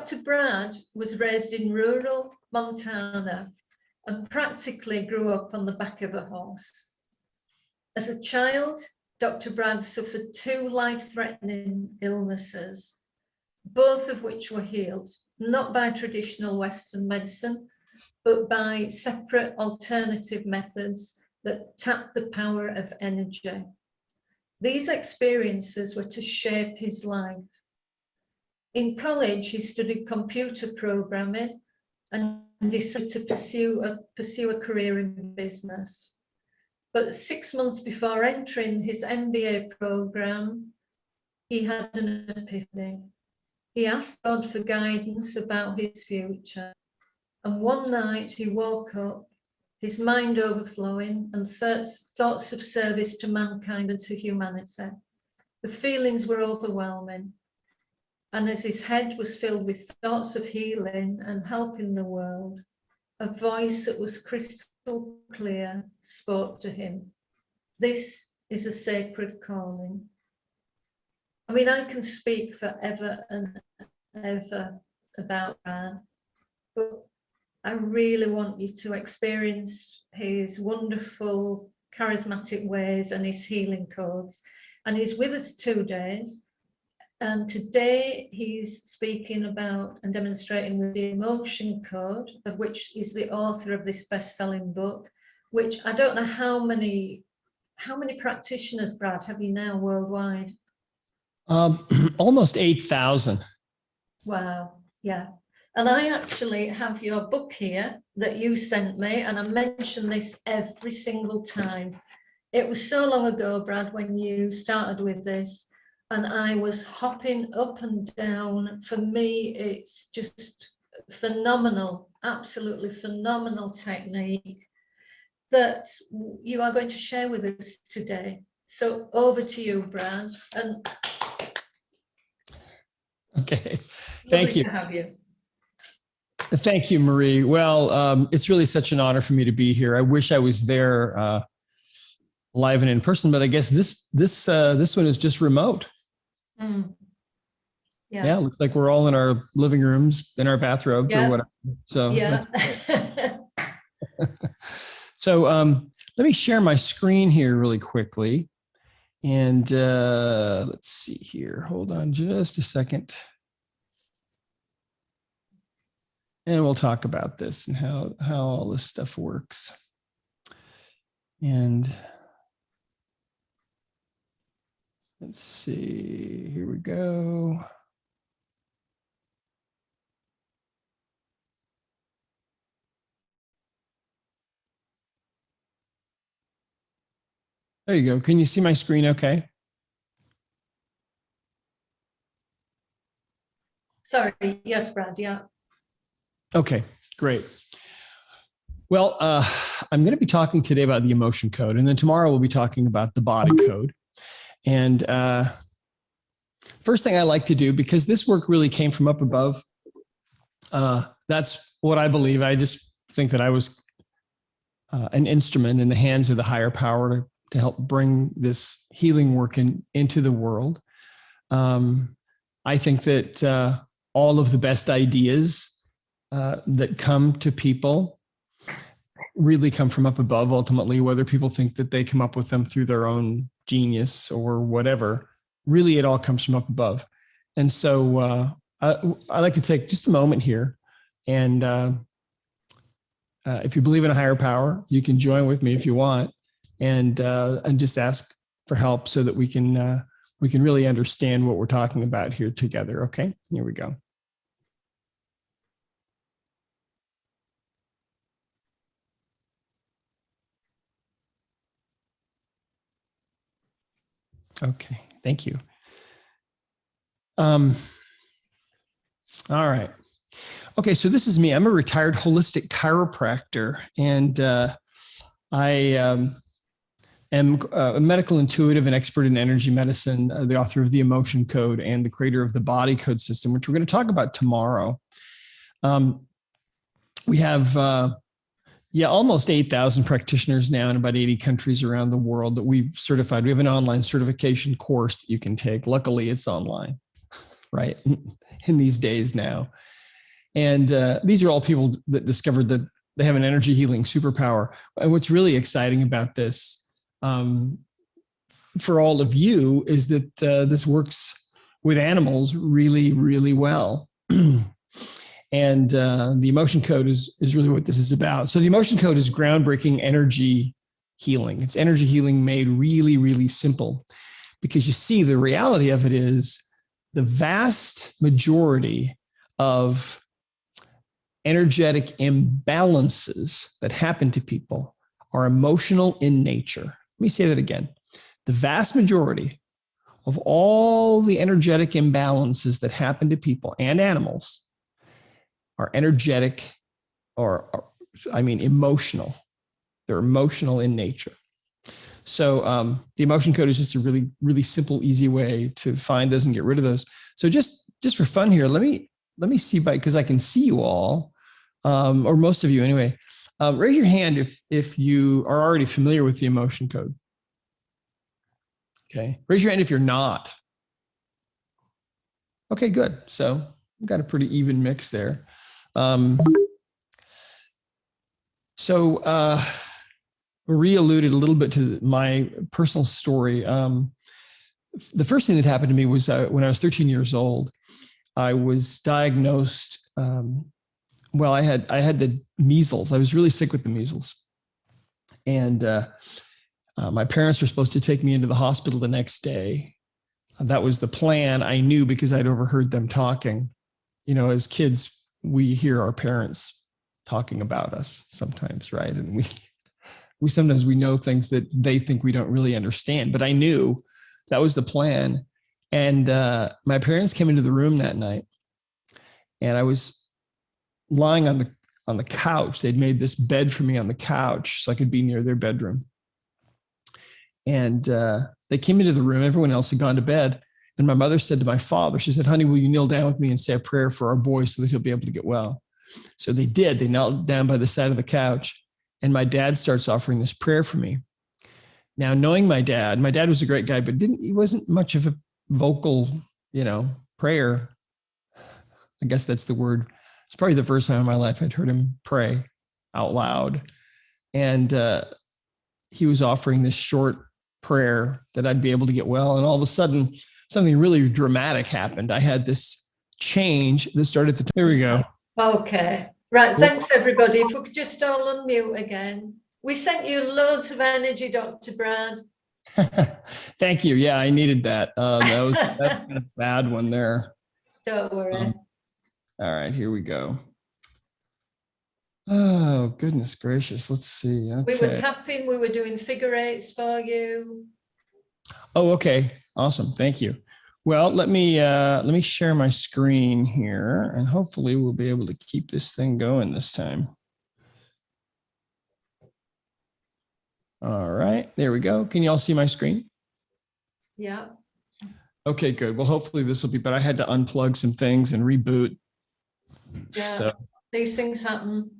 Dr. Brad was raised in rural Montana and practically grew up on the back of a horse. As a child, Dr. Brad suffered 2 life-threatening illnesses, both of which were healed, not by traditional Western medicine, but by separate alternative methods that tap the power of energy. These experiences were to shape his life. In college, he studied computer programming and decided to pursue a career in business. But 6 months before entering his MBA program, he had an epiphany. He asked God for guidance about his future. And one night he woke up, his mind overflowing, and thoughts of service to mankind and to humanity. The feelings were overwhelming. And as his head was filled with thoughts of healing and helping the world, a voice that was crystal clear spoke to him. This is a sacred calling. I mean, I can speak forever and ever about that, but I really want you to experience his wonderful, charismatic ways and his healing codes. And he's with us 2 days. And today he's speaking about and demonstrating with the emotion code, of which is the author of this best-selling book, which I don't know how many practitioners, Brad, have you now worldwide? Almost 8,000. Wow, yeah. And I actually have your book here that you sent me, and I mention this every single time. It was so long ago, Brad, when you started with this, and I was hopping up and down. For me, it's just phenomenal, absolutely phenomenal technique that you are going to share with us today. So over to you, Brad. And okay, thank you. To have you. Thank you, Marie. Well, it's really such an honor for me to be here. I wish I was there live and in person, but I guess this one is just remote. Mm. Yeah, it looks like we're all in our living rooms, in our bathrobes or whatever. So yeah. So let me share my screen here really quickly. And let's see here. Hold on just a second. And we'll talk about this and how all this stuff works. And let's see, here we go. There you go. Can you see my screen okay? Sorry, yes, Brad, yeah. Okay, great. Well, I'm going to be talking today about the emotion code, and then tomorrow we'll be talking about the body code. And first thing I like to do, because this work really came from up above, that's what I believe. I just think that I was an instrument in the hands of the higher power to help bring this healing work into the world. I think that all of the best ideas that come to people really come from up above, ultimately, whether people think that they come up with them through their own genius or whatever. Really, it all comes from up above. And so I like to take just a moment here. And if you believe in a higher power, you can join with me if you want, and just ask for help so that we can really understand what we're talking about here together. Okay, here we go. Okay, thank you. All right. Okay, so this is me. I'm a retired holistic chiropractor, and I am a medical intuitive and expert in energy medicine, the author of the Emotion Code, and the creator of the Body Code system, which we're going to talk about tomorrow. We have almost 8,000 practitioners now in about 80 countries around the world that we've certified. We have an online certification course that you can take. Luckily, it's online, right? In these days now. And these are all people that discovered that they have an energy healing superpower. And what's really exciting about this for all of you is that this works with animals really, really well. And the emotion code is really what this is about. So the emotion code is groundbreaking energy healing. It's energy healing made really, really simple, because you see, the reality of it is the vast majority of energetic imbalances that happen to people are emotional in nature. Let me say that again. The vast majority of all the energetic imbalances that happen to people and animals are energetic, or emotional. They're emotional in nature. So the emotion code is just a really, really simple, easy way to find those and get rid of those. So just for fun here, let me see, because I can see you all, or most of you anyway. Raise your hand if you are already familiar with the emotion code. Okay, raise your hand if you're not. Okay, good. So we've got a pretty even mix there. Marie alluded a little bit to my personal story. The first thing that happened to me was when I was 13 years old, I was diagnosed. I had the measles. I was really sick with the measles. And my parents were supposed to take me into the hospital the next day. That was the plan. I knew because I'd overheard them talking. You know, as kids, we hear our parents talking about us sometimes, right? And we sometimes know things that they think we don't really understand. But I knew that was the plan. And my parents came into the room that night, and I was lying on the couch. They'd made this bed for me on the couch so I could be near their bedroom. And they came into the room. Everyone else had gone to bed. And my mother said to my father, she said, "Honey, will you kneel down with me and say a prayer for our boy so that he'll be able to get well?" So they did. They knelt down by the side of the couch. And my dad starts offering this prayer for me. Now, knowing my dad was a great guy, but he wasn't much of a vocal, prayer. I guess that's the word. It's probably the first time in my life I'd heard him pray out loud. And he was offering this short prayer that I'd be able to get well. And all of a sudden, something really dramatic happened. I had this change that started at there we go. Okay. Right. Thanks, everybody. If we could just all unmute again. We sent you loads of energy, Dr. Brad. Thank you. Yeah, I needed that. That's kind of a bad one there. Don't worry. All right, here we go. Oh, goodness gracious. Let's see. Okay. We were tapping. We were doing figure eights for you. Oh, okay. Awesome. Thank you. Well, let me share my screen here, and hopefully we'll be able to keep this thing going this time. All right, there we go. Can you all see my screen? Yeah. Okay, good. Well, hopefully this will be, but I had to unplug some things and reboot. Yeah, so, these things happen.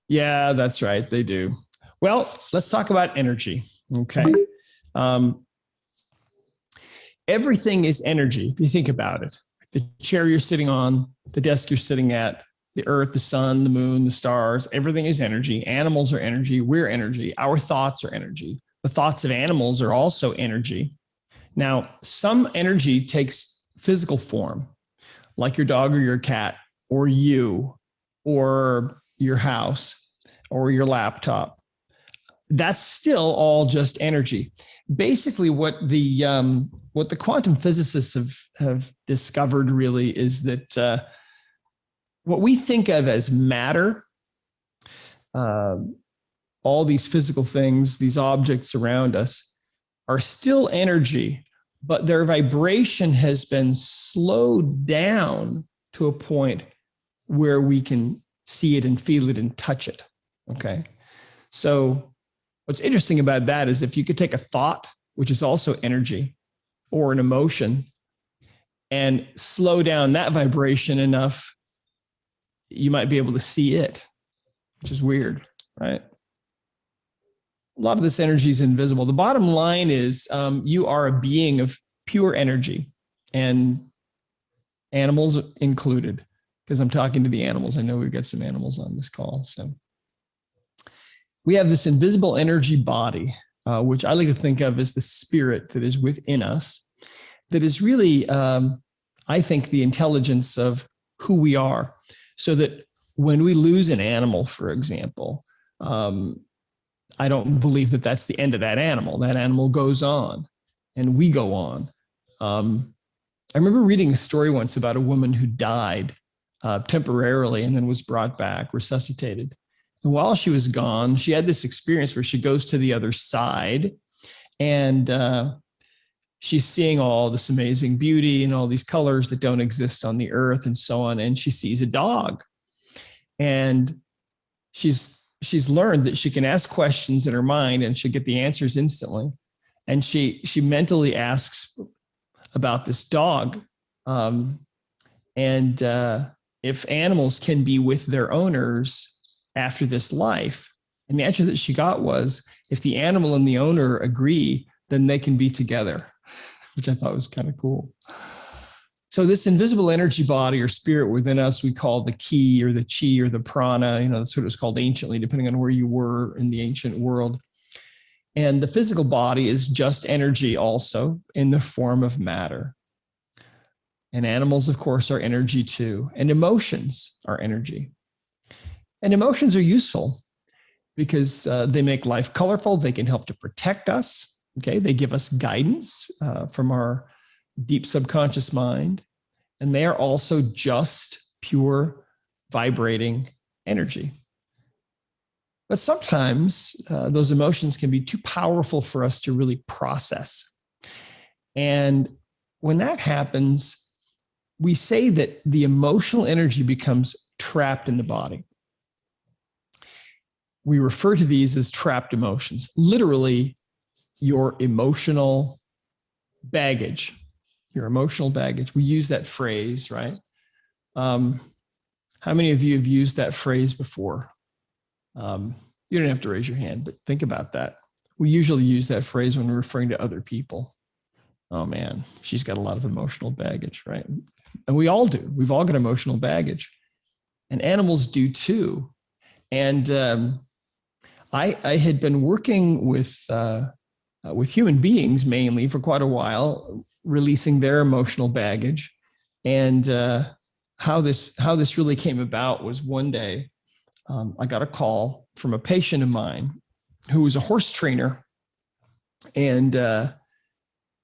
Yeah, that's right. They do. Well, let's talk about energy. Okay. Everything is energy. If you think about it, the chair you're sitting on, the desk you're sitting at, the earth, the sun, the moon, the stars, everything is energy. Animals are energy. We're energy. Our thoughts are energy. The thoughts of animals are also energy. Now, some energy takes physical form, like your dog or your cat or you or your house or your laptop. That's still all just energy. Basically, what the quantum physicists have discovered really is that what we think of as matter, all these physical things, these objects around us, are still energy, but their vibration has been slowed down to a point where we can see it and feel it and touch it. Okay. So what's interesting about that is if you could take a thought, which is also energy, or an emotion, and slow down that vibration enough, you might be able to see it, which is weird, right? A lot of this energy is invisible. The bottom line is you are a being of pure energy, and animals included, because I'm talking to the animals. I know we've got some animals on this call. So we have this invisible energy body, which I like to think of as the spirit that is within us, that is really, I think, the intelligence of who we are. So that when we lose an animal, for example, I don't believe that that's the end of that animal. That animal goes on and we go on. I remember reading a story once about a woman who died temporarily and then was brought back, resuscitated. And while she was gone, she had this experience where she goes to the other side and she's seeing all this amazing beauty and all these colors that don't exist on the earth and so on. And she sees a dog. And she's learned that she can ask questions in her mind and she'll get the answers instantly. And she mentally asks about this dog. If animals can be with their owners after this life. And the answer that she got was, if the animal and the owner agree, then they can be together, which I thought was kind of cool. So this invisible energy body or spirit within us, we call the ki or the chi or the prana, that's what it was called anciently, depending on where you were in the ancient world. And the physical body is just energy also in the form of matter. And animals, of course, are energy too. And emotions are energy. And emotions are useful because they make life colorful. They can help to protect us. Okay, they give us guidance from our deep subconscious mind. And they are also just pure vibrating energy. But sometimes those emotions can be too powerful for us to really process. And when that happens, we say that the emotional energy becomes trapped in the body. We refer to these as trapped emotions, literally your emotional baggage. Your emotional baggage. We use that phrase, right? How many of you have used that phrase before? You don't have to raise your hand, but think about that. We usually use that phrase when we're referring to other people. Oh man, she's got a lot of emotional baggage, right? And we all do. We've all got emotional baggage. And animals do too. And I had been working with human beings mainly for quite a while, releasing their emotional baggage. And how this really came about was one day I got a call from a patient of mine who was a horse trainer. And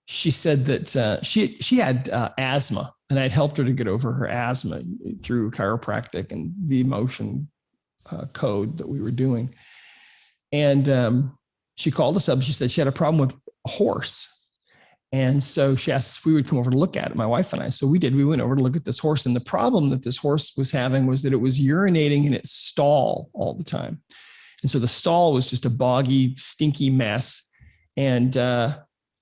she said that she had asthma, and I'd helped her to get over her asthma through chiropractic and the emotion code that we were doing. And she called us up and she said she had a problem with a horse. And so she asked if we would come over to look at it, my wife and I. So we did. We went over to look at this horse. And the problem that this horse was having was that it was urinating in its stall all the time. And so the stall was just a boggy, stinky mess. And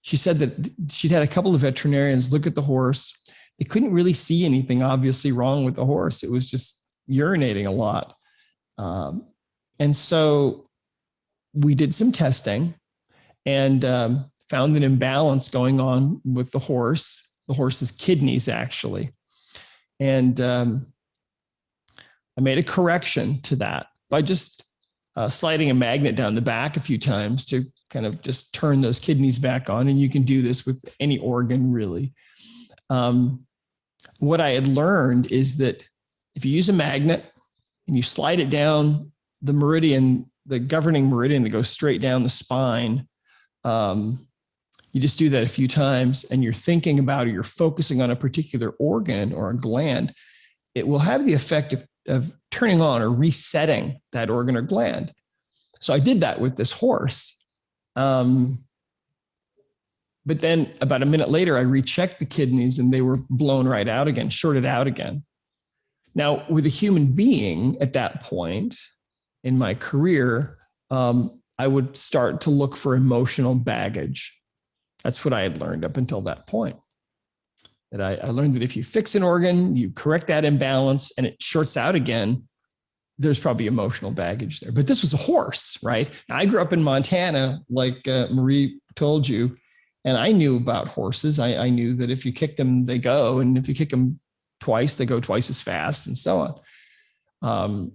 she said that she'd had a couple of veterinarians look at the horse. They couldn't really see anything obviously wrong with the horse. It was just urinating a lot. And so we did some testing and found an imbalance going on with the horse's kidneys, actually. And I made a correction to that by just sliding a magnet down the back a few times to kind of just turn those kidneys back on. And you can do this with any organ, really. What I had learned is that if you use a magnet and you slide it down the meridian, the governing meridian that goes straight down the spine, you just do that a few times and you're thinking about it, you're focusing on a particular organ or a gland, it will have the effect of turning on or resetting that organ or gland. So I did that with this horse. But then about a minute later, I rechecked the kidneys and they were blown right out again, shorted out again. Now, with a human being at that point in my career, I would start to look for emotional baggage. That's what I had learned up until that point. That I learned that if you fix an organ, you correct that imbalance and it shorts out again, there's probably emotional baggage there. But this was a horse, right? Now, I grew up in Montana, like Marie told you, and I knew about horses. I knew that if you kick them, they go. And if you kick them twice, they go twice as fast, and so on.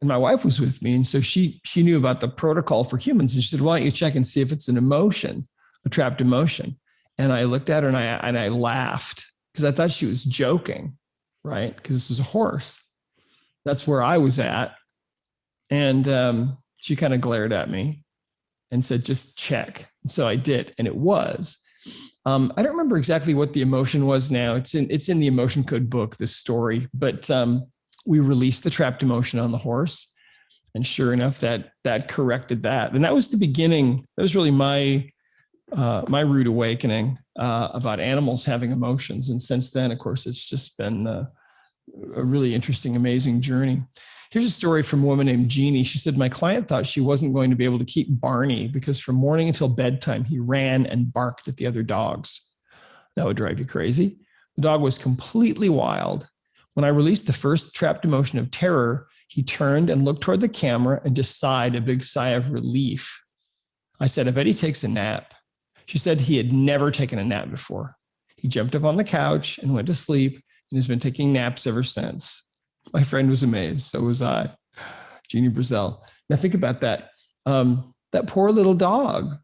And my wife was with me, and so she knew about the protocol for humans, and she said, "Why don't you check and see if it's an emotion, a trapped emotion?" And I looked at her and I laughed because I thought she was joking, right? Because this was a horse. That's where I was at. And she kind of glared at me and said, "Just check." And so I did, and it was. I don't remember exactly what the emotion was now. It's in the emotion code book, this story, but we released the trapped emotion on the horse, and sure enough, that corrected that. And that was the beginning. That was really my rude awakening about animals having emotions. And since then, of course, it's just been a really interesting, amazing journey. Here's a story from a woman named Jeannie. She said, "My client thought she wasn't going to be able to keep Barney because from morning until bedtime, he ran and barked at the other dogs. That would drive you crazy. The dog was completely wild. When I released the first trapped emotion of terror, he turned and looked toward the camera and just sighed a big sigh of relief. I said, I bet he takes a nap." She said he had never taken a nap before. He jumped up on the couch and went to sleep and has been taking naps ever since. My friend was amazed. So was I. Jeannie Brazell. Now think about that. That poor little dog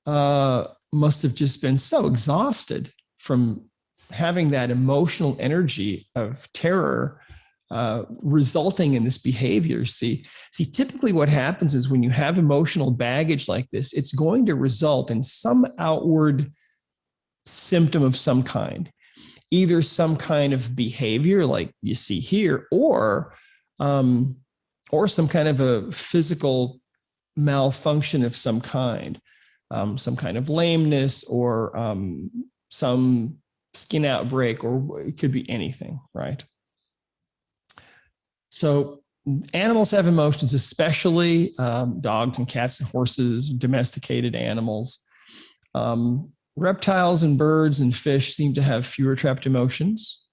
must have just been so exhausted from having that emotional energy of terror resulting in this behavior. See, typically what happens is when you have emotional baggage like this, it's going to result in some outward symptom of some kind, either some kind of behavior like you see here, or some kind of a physical malfunction of some kind of lameness, or some skin outbreak, or it could be anything, right? So animals have emotions, especially dogs and cats and horses, domesticated animals. Reptiles and birds and fish seem to have fewer trapped emotions,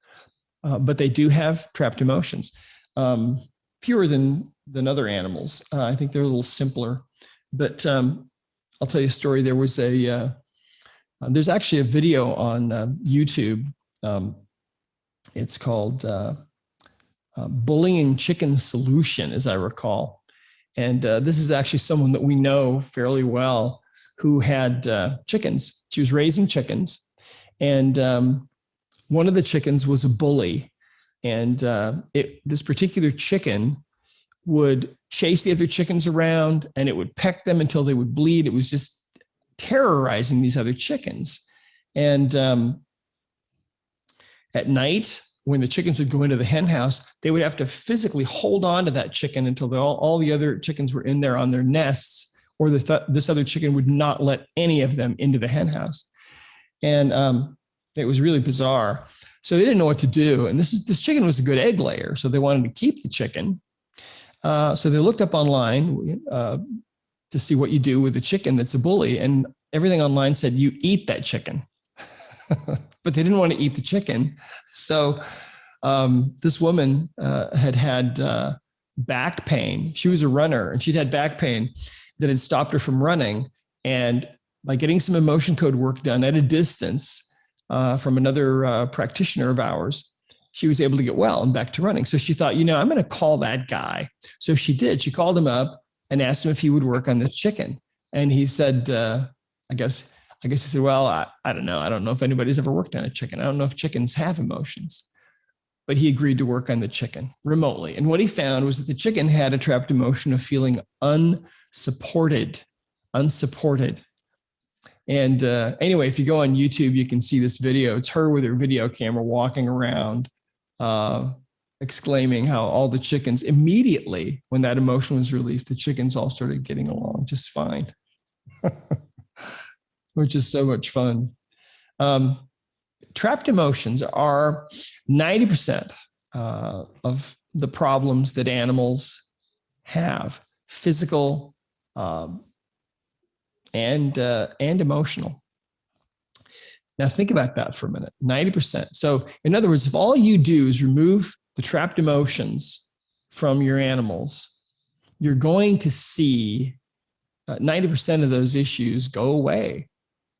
but they do have trapped emotions, fewer than other animals. I think they're a little simpler. But I'll tell you a story. There was there's actually a video on YouTube. It's called Bullying Chicken Solution, as I recall. And this is actually someone that we know fairly well who had chickens. She was raising chickens. And one of the chickens was a bully. And this particular chicken would chase the other chickens around, and it would peck them until they would bleed. It was just terrorizing these other chickens. And at night, when the chickens would go into the hen house, they would have to physically hold on to that chicken until all the other chickens were in there on their nests, or this other chicken would not let any of them into the hen house. And it was really bizarre. So they didn't know what to do. And this chicken was a good egg layer, so they wanted to keep the chicken. So they looked up online to see what you do with a chicken that's a bully. And everything online said, you eat that chicken. But they didn't want to eat the chicken. So this woman had back pain. She was a runner, and she'd had back pain that had stopped her from running. And by getting some emotion code work done at a distance from another practitioner of ours, she was able to get well and back to running. So she thought, I'm going to call that guy. So she did. She called him up and asked him if he would work on this chicken. And he said, I guess he said, well, I don't know. I don't know if anybody's ever worked on a chicken. I don't know if chickens have emotions. But he agreed to work on the chicken remotely. And what he found was that the chicken had a trapped emotion of feeling unsupported. And anyway, if you go on YouTube, you can see this video. It's her with her video camera walking around, exclaiming how all the chickens immediately, when that emotion was released, the chickens all started getting along just fine, which is so much fun. Trapped emotions are 90% of the problems that animals have, physical and emotional. Now think about that for a minute, 90%. So in other words, if all you do is remove the trapped emotions from your animals, you're going to see 90% of those issues go away.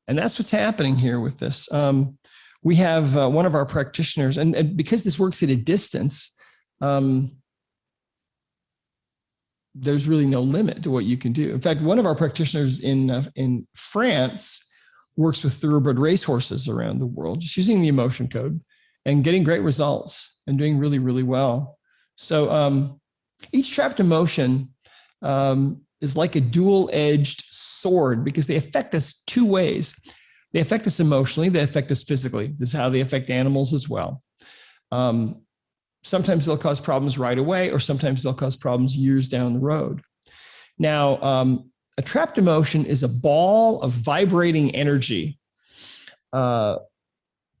And that's what's happening here with this. we have one of our practitioners, and because this works at a distance, there's really no limit to what you can do. In fact, one of our practitioners in France works with thoroughbred racehorses around the world, just using the emotion code and getting great results and doing really, really well. So each trapped emotion is like a dual-edged sword because they affect us two ways. They affect us emotionally, they affect us physically. This is how they affect animals as well. Sometimes they'll cause problems right away, or sometimes they'll cause problems years down the road. Now, a trapped emotion is a ball of vibrating energy.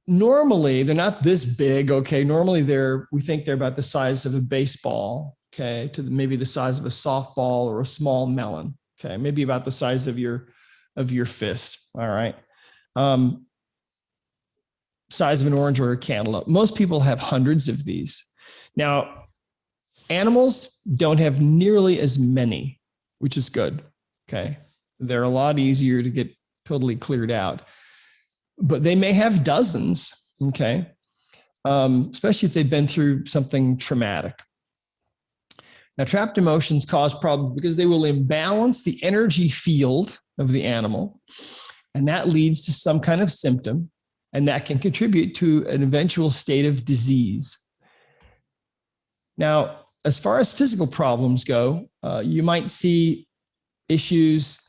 Normally, they're not this big, okay? Normally, we think they're about the size of a baseball, okay, to maybe the size of a softball or a small melon, okay? Maybe about the size of your fist, all right? Size of an orange or a cantaloupe. Most people have hundreds of these. Now, animals don't have nearly as many, which is good, okay? They're a lot easier to get totally cleared out, but they may have dozens, okay? Especially if they've been through something traumatic. Now, trapped emotions cause problems because they will imbalance the energy field of the animal, and that leads to some kind of symptom, and that can contribute to an eventual state of disease. Now, as far as physical problems go, you might see issues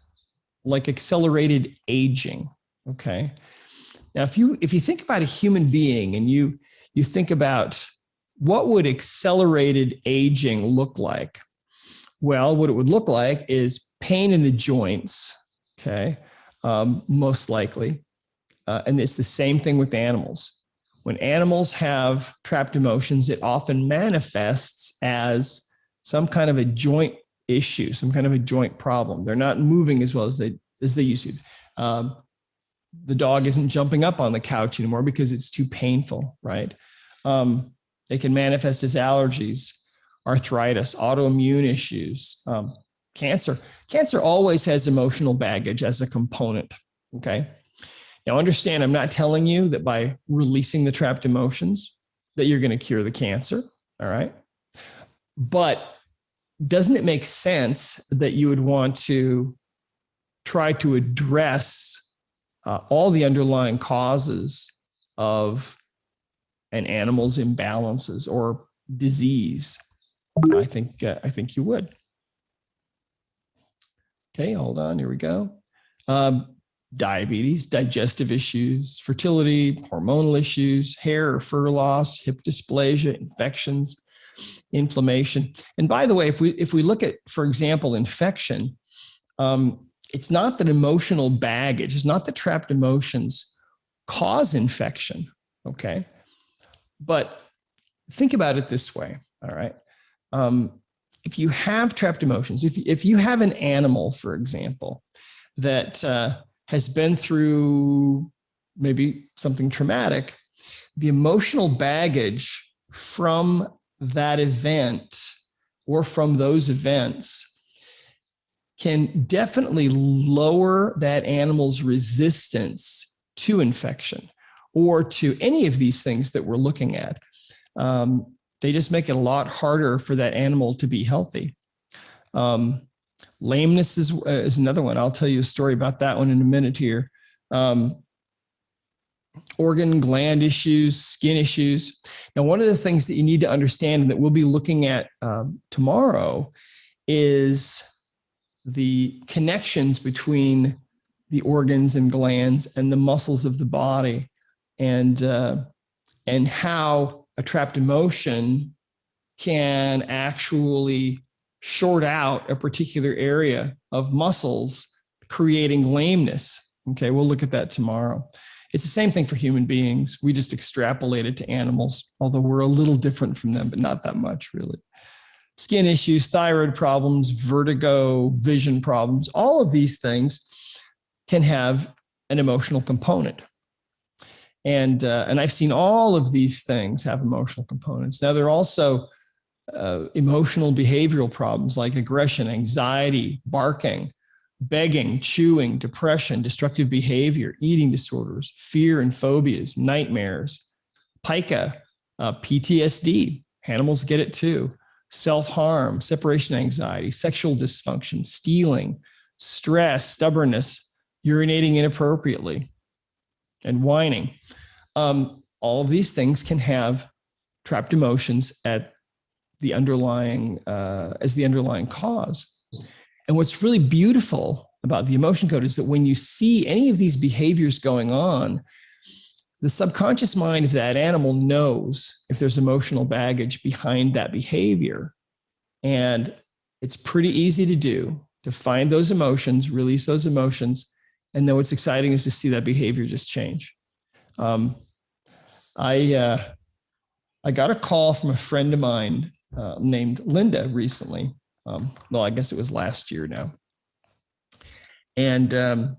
like accelerated aging, okay? Now, if you think about a human being and you think about what would accelerated aging look like? Well, what it would look like is pain in the joints, okay, most likely. And it's the same thing with animals. When animals have trapped emotions, it often manifests as some kind of a joint issue, some kind of a joint problem. They're not moving as well as they used to. The dog isn't jumping up on the couch anymore because it's too painful, right? They can manifest as allergies, arthritis, autoimmune issues, cancer. Cancer always has emotional baggage as a component, okay? Now, understand, I'm not telling you that by releasing the trapped emotions that you're going to cure the cancer, all right? But doesn't it make sense that you would want to try to address all the underlying causes of an animal's imbalances or disease? I think you would. Okay, hold on, here we go. Diabetes, digestive issues, fertility, hormonal issues, hair or fur loss, hip dysplasia, infections, inflammation. And by the way, if we look at, for example, infection, it's not that emotional baggage, it's not that trapped emotions cause infection, okay? But think about it this way, all right? If you have trapped emotions, if you have an animal, for example, that has been through maybe something traumatic, the emotional baggage from that event or from those events can definitely lower that animal's resistance to infection or to any of these things that we're looking at. They just make it a lot harder for that animal to be healthy. Lameness is another one. I'll tell you a story about that one in a minute here. Organ, gland issues, skin issues. Now, one of the things that you need to understand and that we'll be looking at tomorrow is the connections between the organs and glands and the muscles of the body, and how a trapped emotion can actually short out a particular area of muscles, creating lameness. Okay, we'll look at that tomorrow. It's the same thing for human beings. We just extrapolate it to animals, although we're a little different from them, but not that much really. Skin issues, thyroid problems, vertigo, vision problems, all of these things can have an emotional component. And I've seen all of these things have emotional components. Now, there are also emotional behavioral problems like aggression, anxiety, barking, begging, chewing, depression, destructive behavior, eating disorders, fear and phobias, nightmares, pica, PTSD. Animals get it too. Self-harm, separation anxiety, sexual dysfunction, stealing, stress, stubbornness, urinating inappropriately, and whining. All of these things can have trapped emotions at the underlying, as the underlying cause. And what's really beautiful about the emotion code is that when you see any of these behaviors going on, the subconscious mind of that animal knows if there's emotional baggage behind that behavior. And it's pretty easy to do, to find those emotions, release those emotions. And then what's exciting is to see that behavior just change. I got a call from a friend of mine named Linda recently. Well, I guess it was last year now. And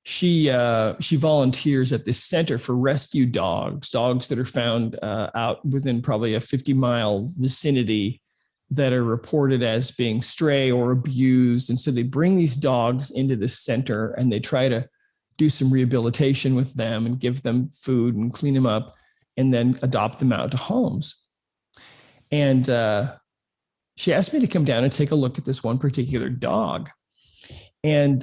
she volunteers at this center for rescue dogs that are found out within probably a 50-mile vicinity that are reported as being stray or abused. And so they bring these dogs into this center and they try to do some rehabilitation with them and give them food and clean them up and then adopt them out to homes. And she asked me to come down and take a look at this one particular dog. And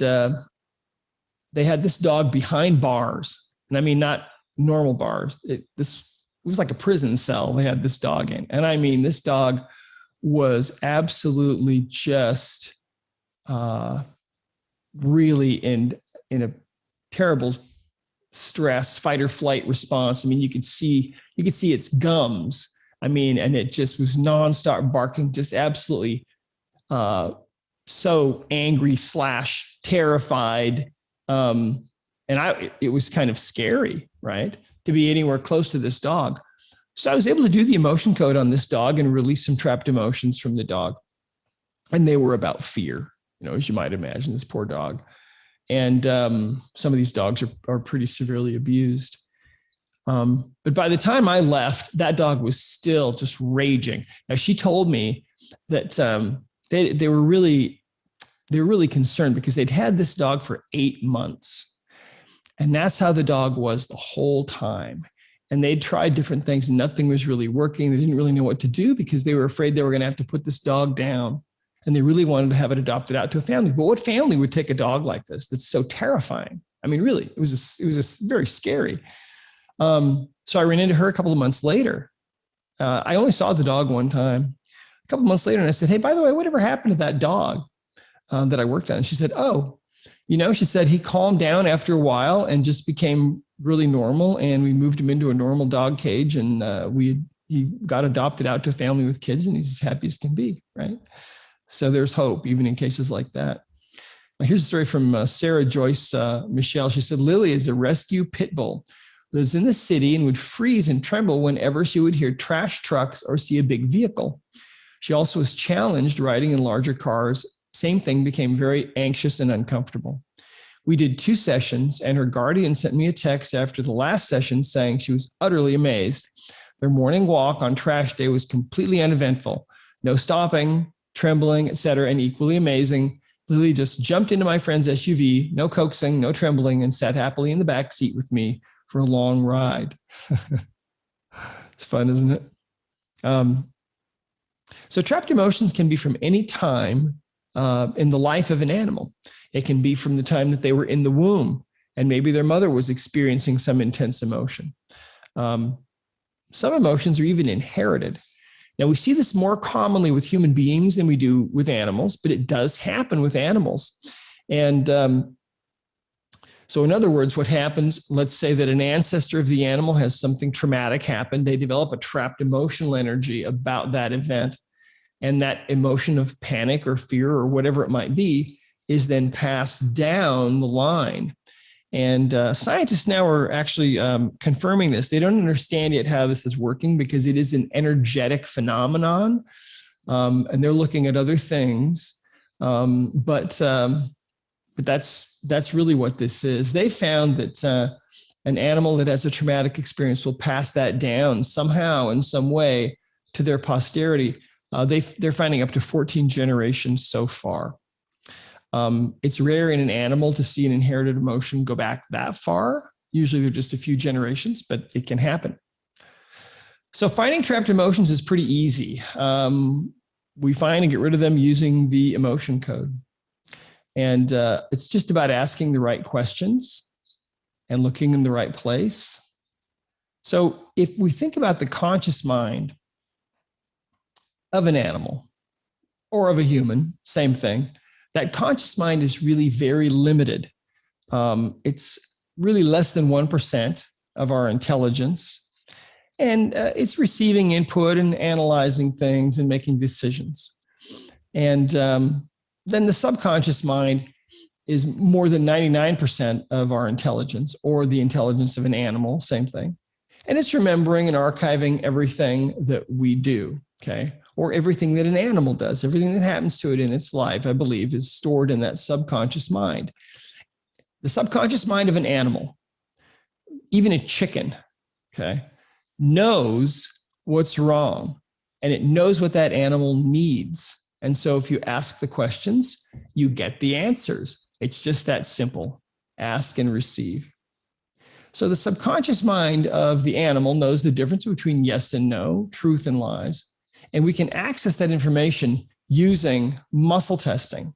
they had this dog behind bars. And I mean, not normal bars. It was like a prison cell they had this dog in. And I mean, this dog was absolutely just really in a terrible stress, fight or flight response. I mean, you could see its gums. I mean, and it just was nonstop barking, just absolutely so angry / terrified. And it was kind of scary, right, to be anywhere close to this dog. So I was able to do the emotion code on this dog and release some trapped emotions from the dog. And they were about fear, as you might imagine, this poor dog. And some of these dogs are pretty severely abused. But by the time I left, that dog was still just raging. Now, she told me that they were really concerned because they'd had this dog for 8 months. And that's how the dog was the whole time. And they'd tried different things and nothing was really working. They didn't really know what to do because they were afraid they were going to have to put this dog down. And they really wanted to have it adopted out to a family. But what family would take a dog like this that's so terrifying? I mean, really, it was very scary. So I ran into her a couple of months later. I only saw the dog one time. A couple of months later, and I said, "Hey, by the way, whatever happened to that dog that I worked on?" And she said, "Oh, she said he calmed down after a while and just became really normal. And we moved him into a normal dog cage, and he got adopted out to a family with kids, and he's as happy as can be." Right. So there's hope even in cases like that. Here's a story from Sarah Joyce Michelle. She said, "Lily is a rescue pit bull, lives in the city and would freeze and tremble whenever she would hear trash trucks or see a big vehicle. She also was challenged riding in larger cars. Same thing, became very anxious and uncomfortable. We did 2 sessions and her guardian sent me a text after the last session saying she was utterly amazed. Their morning walk on trash day was completely uneventful. No stopping, trembling, etc. And equally amazing, Lily just jumped into my friend's SUV, no coaxing, no trembling, and sat happily in the back seat with me for a long ride." It's fun, isn't it? So trapped emotions can be from any time in the life of an animal. It can be from the time that they were in the womb and maybe their mother was experiencing some intense emotion. Some emotions are even inherited. Now, we see this more commonly with human beings than we do with animals, but it does happen with animals. And so in other words, what happens, let's say that an ancestor of the animal has something traumatic happen. They develop a trapped emotional energy about that event. And that emotion of panic or fear or whatever it might be is then passed down the line. And scientists now are actually confirming this. They don't understand yet how this is working because it is an energetic phenomenon. And they're looking at other things. But that's really what this is. They found that an animal that has a traumatic experience will pass that down somehow in some way to their posterity. They're finding up to 14 generations so far. It's rare in an animal to see an inherited emotion go back that far. Usually they're just a few generations, but it can happen. So finding trapped emotions is pretty easy. We find and get rid of them using the emotion code. And it's just about asking the right questions and looking in the right place. So if we think about the conscious mind of an animal or of a human, same thing, that conscious mind is really very limited. It's really less than 1% of our intelligence. And it's receiving input and analyzing things and making decisions. And then the subconscious mind is more than 99% of our intelligence, or the intelligence of an animal, same thing. And it's remembering and archiving everything that we do, okay? Or everything that an animal does, everything that happens to it in its life, I believe, is stored in that subconscious mind. The subconscious mind of an animal, even a chicken, okay, knows what's wrong, and it knows what that animal needs. And so if you ask the questions, you get the answers. It's just that simple. Ask and receive. So the subconscious mind of the animal knows the difference between yes and no, truth and lies. And we can access that information using muscle testing.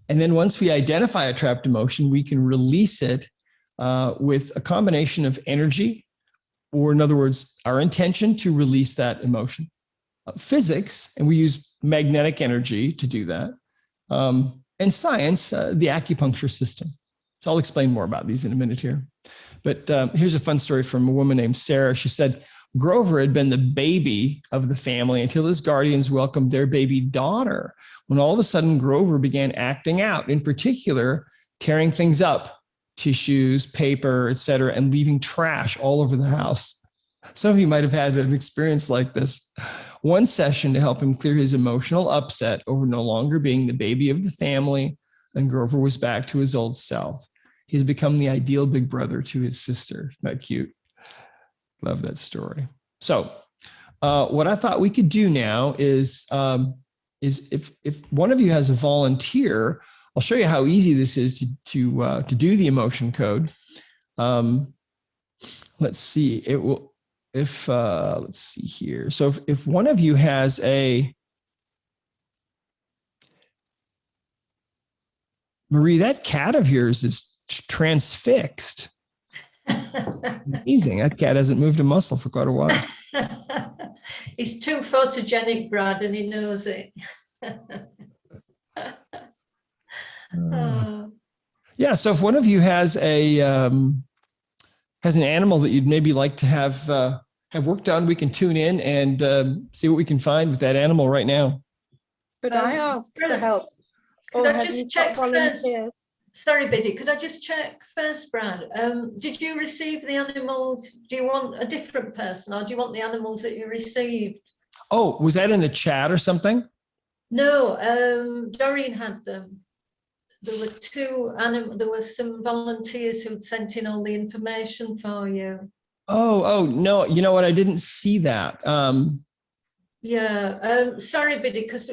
And then once we identify a trapped emotion, we can release it with a combination of energy, or in other words, our intention to release that emotion. Physics, and we use magnetic energy to do that. And science, the acupuncture system. So I'll explain more about these in a minute here. But here's a fun story from a woman named Sarah. She said, Grover had been the baby of the family until his guardians welcomed their baby daughter, when all of a sudden Grover began acting out, in particular, tearing things up, tissues, paper, etc., and leaving trash all over the house. Some of you might have had an experience like this. One session to help him clear his emotional upset over no longer being the baby of the family, and Grover was back to his old self. He's become the ideal big brother to his sister. Isn't that cute? Love that story. So what I thought we could do now is if one of you has a volunteer, I'll show you how easy this is to do the emotion code. Let's see. It will. Let's see here. So if one of you has Marie, that cat of yours is transfixed. Amazing. That cat hasn't moved a muscle for quite a while. He's too photogenic, Brad, and he knows it. Yeah. So if one of you has an animal that you'd maybe like to have work on, we can tune in and see what we can find with that animal right now. Could I ask for help? Could I just check first? Sorry, Biddy, could I just check first, Brad? Did you receive the animals? Do you want a different person, or do you want the animals that you received? Oh, was that in the chat or something? No, Doreen had them. There were there were some volunteers who'd sent in all the information for you. Oh, no, you know what? I didn't see that. Yeah, sorry, Biddy, because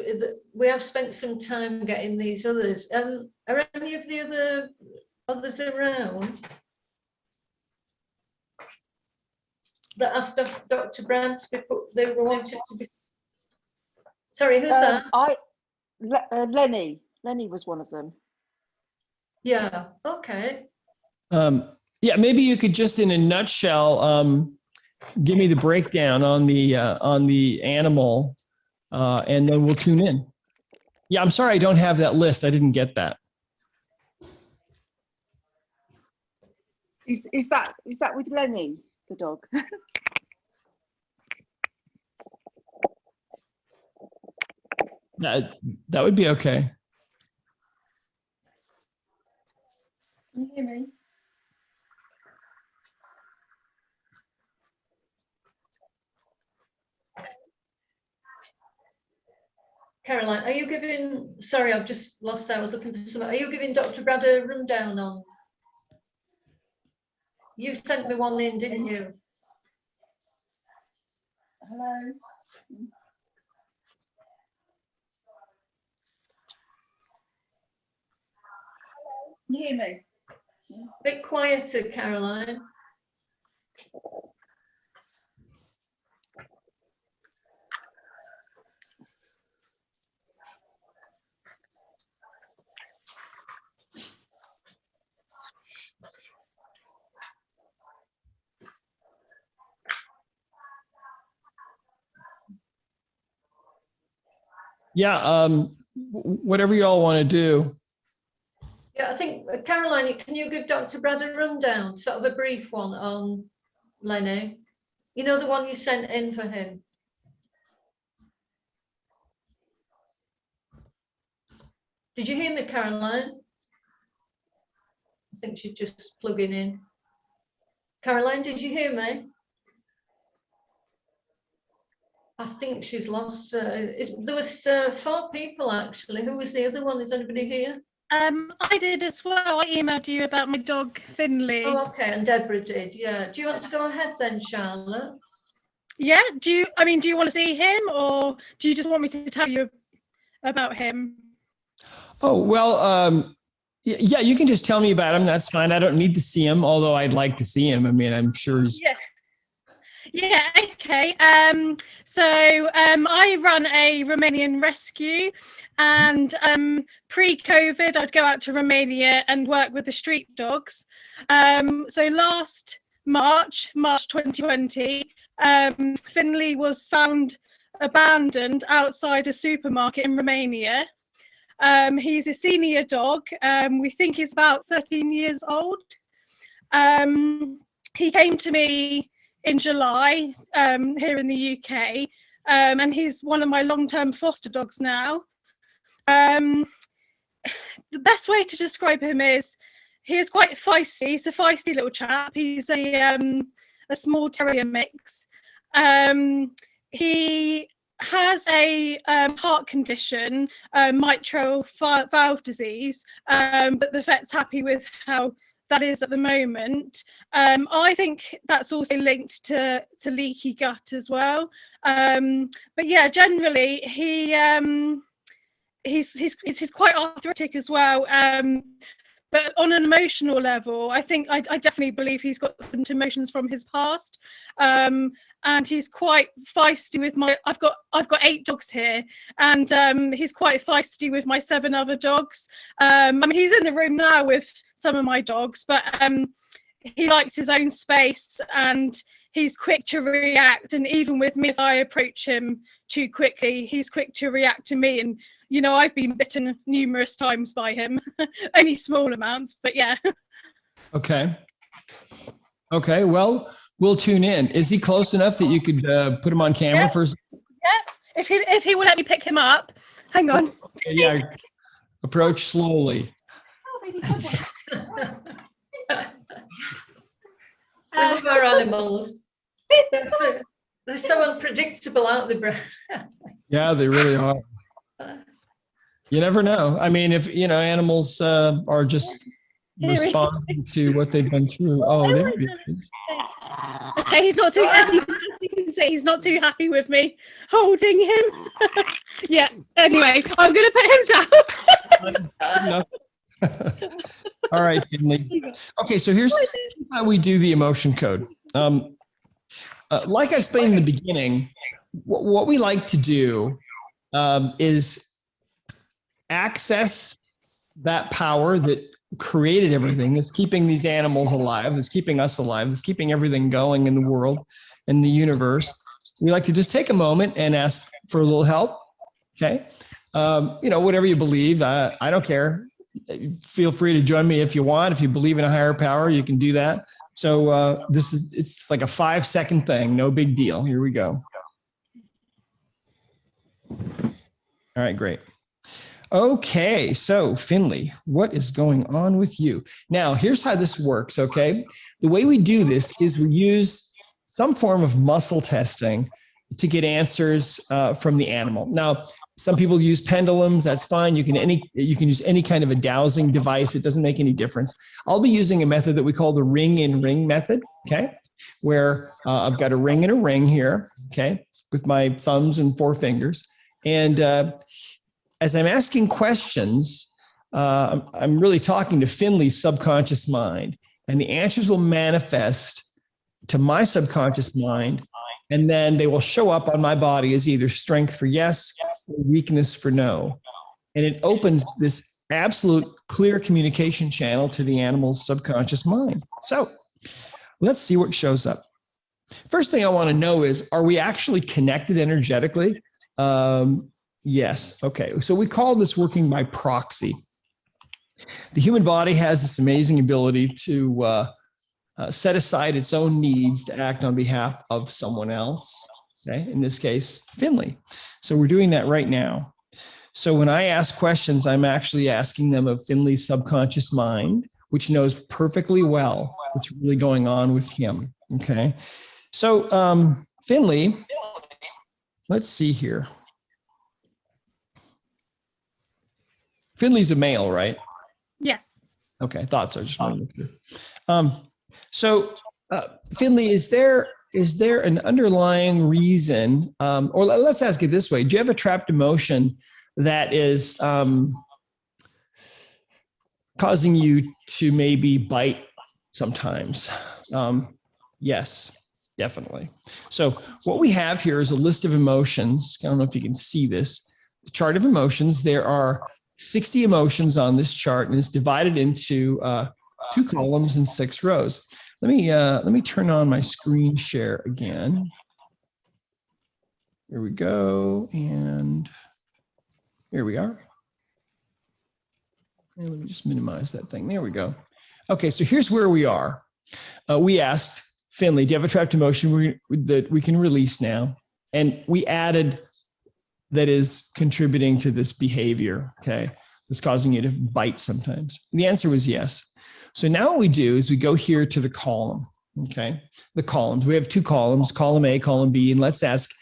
we have spent some time getting these others. Are any of the others around that asked Dr. Brandt to be put? They wanted to be. Sorry, who's that? Lenny. Lenny was one of them. Yeah. Okay. Yeah, maybe you could just, in a nutshell, give me the breakdown on the animal, and then we'll tune in. Yeah, I'm sorry I don't have that list. I didn't get that. Is that with Lenny, the dog? That would be okay. Can you hear me? Caroline, are you giving, sorry, I've just lost, I was looking for something. Are you giving Dr. Brad a rundown on? You sent me one in, didn't you? Hello. Can you hear me? Bit quieter, Caroline. Yeah, whatever you all want to do. Yeah, I think, Caroline, can you give Dr. Brad a rundown, sort of a brief one on Lenny? You know, the one you sent in for him? Did you hear me, Caroline? I think she's just plugging in. Caroline, did you hear me? I think she's lost. There was 4 people, actually. Who was the other one? Is anybody here? I did as well. I emailed you about my dog Finley. Oh, okay, and Deborah did. Yeah. Do you want to go ahead then, Charlotte? Yeah. Do you want to see him, or do you just want me to tell you about him? Oh, well, yeah, you can just tell me about him. That's fine. I don't need to see him, although I'd like to see him. I mean, I'm sure he's... Yeah, okay. I run a Romanian rescue, and pre-COVID, I'd go out to Romania and work with the street dogs. So last March 2020, Finley was found abandoned outside a supermarket in Romania. He's a senior dog. We think he's about 13 years old. He came to me in July here in the UK, and he's one of my long-term foster dogs now. The best way to describe him is he is quite feisty. He's a feisty little chap. He's a small terrier mix. He has a heart condition, mitral valve disease, but the vet's happy with how that is at the moment. I think that's also linked to leaky gut as well. But yeah, generally he's quite arthritic as well. But on an emotional level, I think I definitely believe he's got some emotions from his past. And he's quite feisty with I've got 8 dogs here, and he's quite feisty with my 7 other dogs. I mean, he's in the room now with some of my dogs, but he likes his own space, and he's quick to react. And even with me, if I approach him too quickly, he's quick to react to me. And you know, I've been bitten numerous times by him, only small amounts, but yeah. Okay. Well, we'll tune in. Is he close enough that you could put him on camera first? Yeah. If he will let me pick him up. Hang on. Okay, yeah. Approach slowly. We love our animals. They're so unpredictable, aren't they, Brad? Yeah, they really are. You never know. I mean, if you know, animals are just responding to what they've been through. Oh, there he is. Okay, he's not too happy. You can see he's not too happy with me holding him. Yeah. Anyway, I'm going to put him down. All right, Finley. Okay, so here's how we do the emotion code. Like I explained in the beginning, what we like to do is access that power that created everything, that's keeping these animals alive, that's keeping us alive, that's keeping everything going in the world and the universe. We like to just take a moment and ask for a little help. Okay. You know, whatever you believe, I don't care. Feel free to join me if you want. If you believe in a higher power, you can do that. So it's like a 5-second thing. No big deal. Here we go. All right, great. Okay, so Finley, what is going on with you? Now, here's how this works, okay? The way we do this is we use some form of muscle testing to get answers from the animal. Now, some people use pendulums, that's fine. You can use any kind of a dowsing device. It doesn't make any difference. I'll be using a method that we call the ring-in-ring method, okay? Where I've got a ring and a ring here, okay? With my thumbs and 4 fingers. And as I'm asking questions, I'm really talking to Finley's subconscious mind, and the answers will manifest to my subconscious mind, and then they will show up on my body as either strength for yes or weakness for no. And it opens this absolute clear communication channel to the animal's subconscious mind. So let's see what shows up. First thing I want to know is, are we actually connected energetically? Yes. Okay. So we call this working by proxy. The human body has this amazing ability to set aside its own needs to act on behalf of someone else. Okay. In this case, Finley. So we're doing that right now. So when I ask questions, I'm actually asking them of Finley's subconscious mind, which knows perfectly well what's really going on with him. Okay. So Finley, let's see here. Finley's a male, right? Yes. Okay, I thought so. Just wanted to. So Finley, is there an underlying reason, or let's ask it this way: do you have a trapped emotion that is causing you to maybe bite sometimes? Yes, definitely. So what we have here is a list of emotions. I don't know if you can see this. The chart of emotions. There are 60 emotions on this chart, and it's divided into 2 columns and 6 rows. Let me turn on my screen share again. Here we go, and here we are. And let me just minimize that thing. There we go. Okay, so here's where we are. We asked Finley, do you have a trapped emotion that we can release now? And we added that is contributing to this behavior, okay, that's causing you to bite sometimes. And the answer was yes. So now what we do is we go here to the column, okay, the columns. We have 2 columns, column A, column B, and let's ask,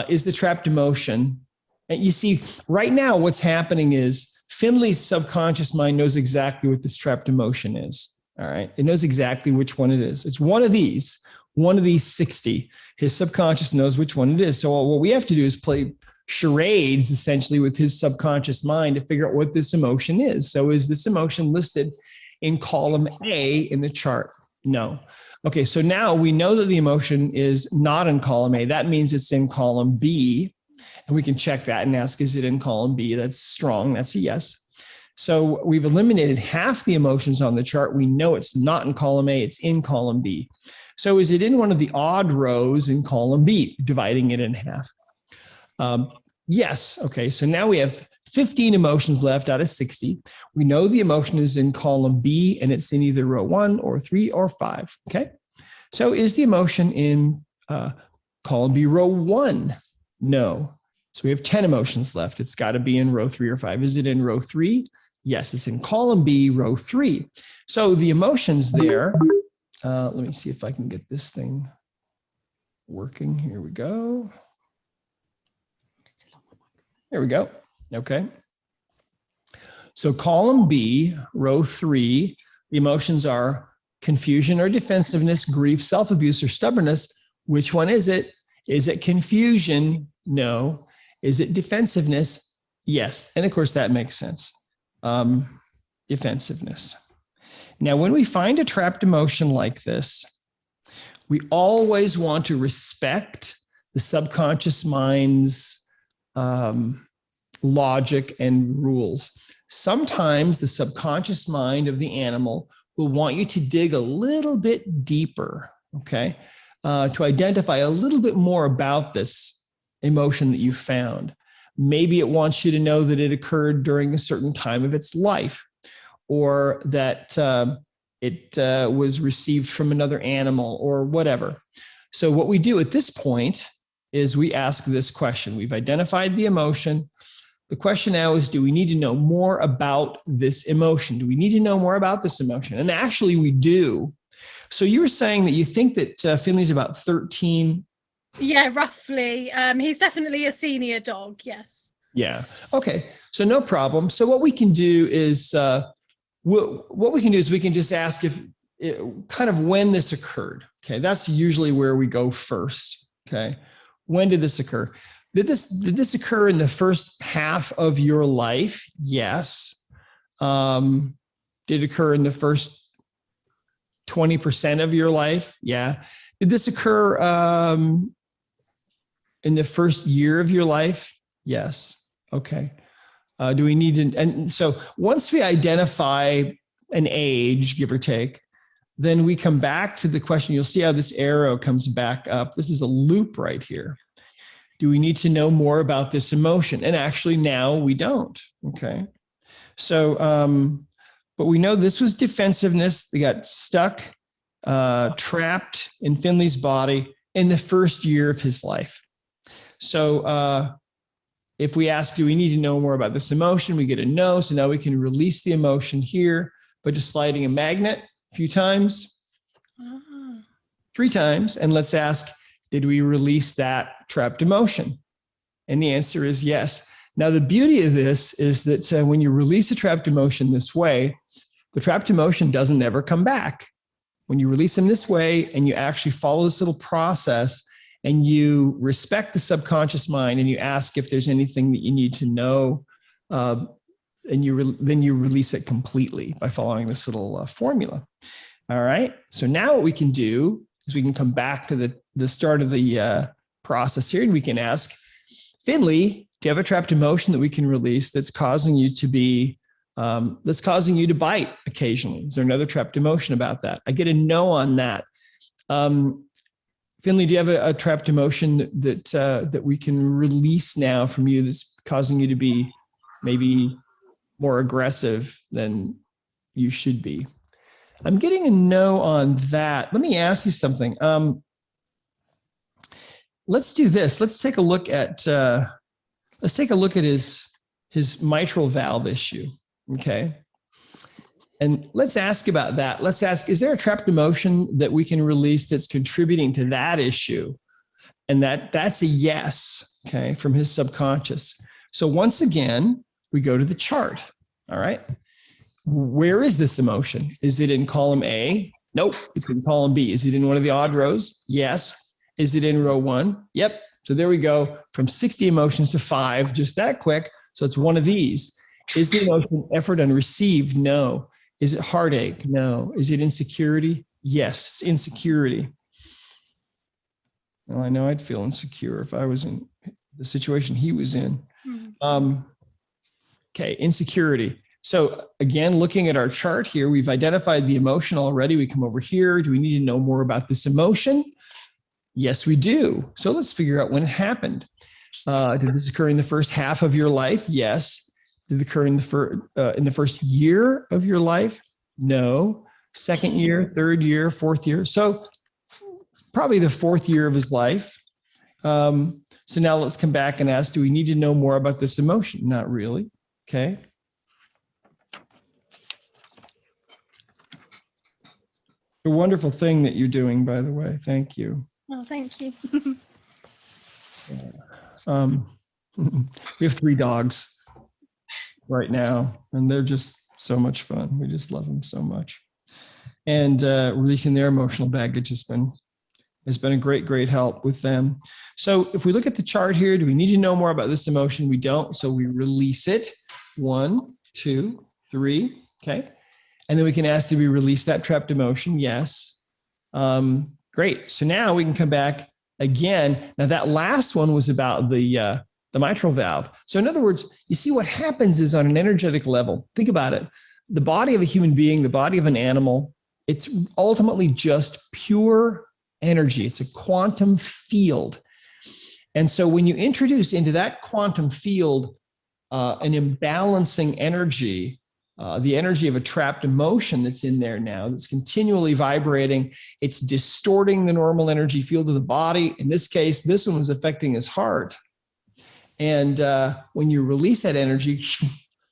is the trapped emotion? And you see, right now what's happening is Finley's subconscious mind knows exactly what this trapped emotion is, all right? It knows exactly which one it is. It's one of these 60. His subconscious knows which one it is. So what we have to do is play charades essentially with his subconscious mind to figure out what this emotion is. So is this emotion listed in column A in the chart? No. Okay, so now we know that the emotion is not in column A. That means it's in column B. And we can check that and ask, is it in column B? That's strong, that's a yes. So we've eliminated half the emotions on the chart. We know it's not in column A, it's in column B. So is it in one of the odd rows in column B, dividing it in half? Yes. Okay. So now we have 15 emotions left out of 60. We know the emotion is in column B and it's in either row 1 or 3 or 5. Okay. So is the emotion in column B, row 1? No. So we have 10 emotions left. It's got to be in row 3 or 5. Is it in row 3? Yes, it's in column B, row 3. So the emotions there, let me see if I can get this thing working. Here we go. There we go. Okay. So column B, row 3, the emotions are confusion or defensiveness, grief, self-abuse, or stubbornness. Which one is it? Is it confusion? No. Is it defensiveness? Yes. And of course, that makes sense. Defensiveness. Now, when we find a trapped emotion like this, we always want to respect the subconscious mind's logic and rules. Sometimes the subconscious mind of the animal will want you to dig a little bit deeper, okay, to identify a little bit more about this emotion that you found. Maybe it wants you to know that it occurred during a certain time of its life, or that it was received from another animal or whatever. So what we do at this point is we ask this question. We've identified the emotion. The question now is, do we need to know more about this emotion? Do we need to know more about this emotion? And actually we do. So you were saying that you think that Finley's about 13. Yeah, roughly. He's definitely a senior dog, yes. Yeah. Okay. So no problem. So what we can do is, we can just ask if kind of when this occurred. Okay. That's usually where we go first. Okay. When did this occur? Did this occur in the first half of your life? Yes. Did it occur in the first 20% of your life? Yeah. Did this occur in the first year of your life? Yes. Okay. Do we need to, and so once we identify an age, give or take, then we come back to the question. You'll see how this arrow comes back up. This is a loop right here. Do we need to know more about this emotion? And actually now we don't. Okay. So, but we know this was defensiveness. They got stuck, trapped in Finley's body in the first year of his life. So, if we ask, do we need to know more about this emotion? We get a no. So now we can release the emotion here by just sliding a magnet a few times, 3 times. And let's ask, did we release that trapped emotion? And the answer is yes. Now, the beauty of this is that when you release a trapped emotion this way, the trapped emotion doesn't ever come back. When you release them this way and you actually follow this little process, and you respect the subconscious mind and you ask if there's anything that you need to know, and then you release it completely by following this little formula. All right. So now what we can do is we can come back to the start of the process here, and we can ask, Finley, do you have a trapped emotion that we can release that's causing you to be, that's causing you to bite occasionally? Is there another trapped emotion about that? I get a no on that. Finley, do you have a trapped emotion that we can release now from you that's causing you to be maybe more aggressive than you should be? I'm getting a no on that. Let me ask you something. Let's do this. Let's take a look at his mitral valve issue. Okay. And let's ask about that. Let's ask, is there a trapped emotion that we can release that's contributing to that issue? And that's a yes, okay, from his subconscious. So once again, we go to the chart, all right? Where is this emotion? Is it in column A? Nope, it's in column B. Is it in one of the odd rows? Yes. Is it in row 1? Yep. So there we go, from 60 emotions to 5, just that quick. So it's one of these. Is the emotion effort unreceived? No. Is it heartache? No. Is it insecurity? Yes, it's insecurity. Well, I know I'd feel insecure if I was in the situation he was in. Okay, insecurity. So again, looking at our chart here, we've identified the emotion already. We come over here. Do we need to know more about this emotion? Yes, we do. So let's figure out when it happened. Did this occur in the first half of your life? Yes. Did it occur in the first year of your life? No. Second year, third year, fourth year. So probably the 4th year of his life. So now let's come back and ask, do we need to know more about this emotion? Not really. Okay. A wonderful thing that you're doing, by the way. Thank you. Oh, thank you. We have 3 dogs right now, and they're just so much fun. We just love them so much. And releasing their emotional baggage has been a great help with them. So if we look at the chart here, do we need to know more about this emotion? We don't, so we release it. 1, 2, 3, okay. And then we can ask, did we release that trapped emotion? Yes. Great, so now we can come back again. Now that last one was about the mitral valve. So in other words, you see what happens is on an energetic level, think about it. The body of a human being, the body of an animal, it's ultimately just pure energy. It's a quantum field. And so when you introduce into that quantum field an imbalancing energy, the energy of a trapped emotion that's in there now, that's continually vibrating, it's distorting the normal energy field of the body. In this case, this one was affecting his heart. And when you release that energy,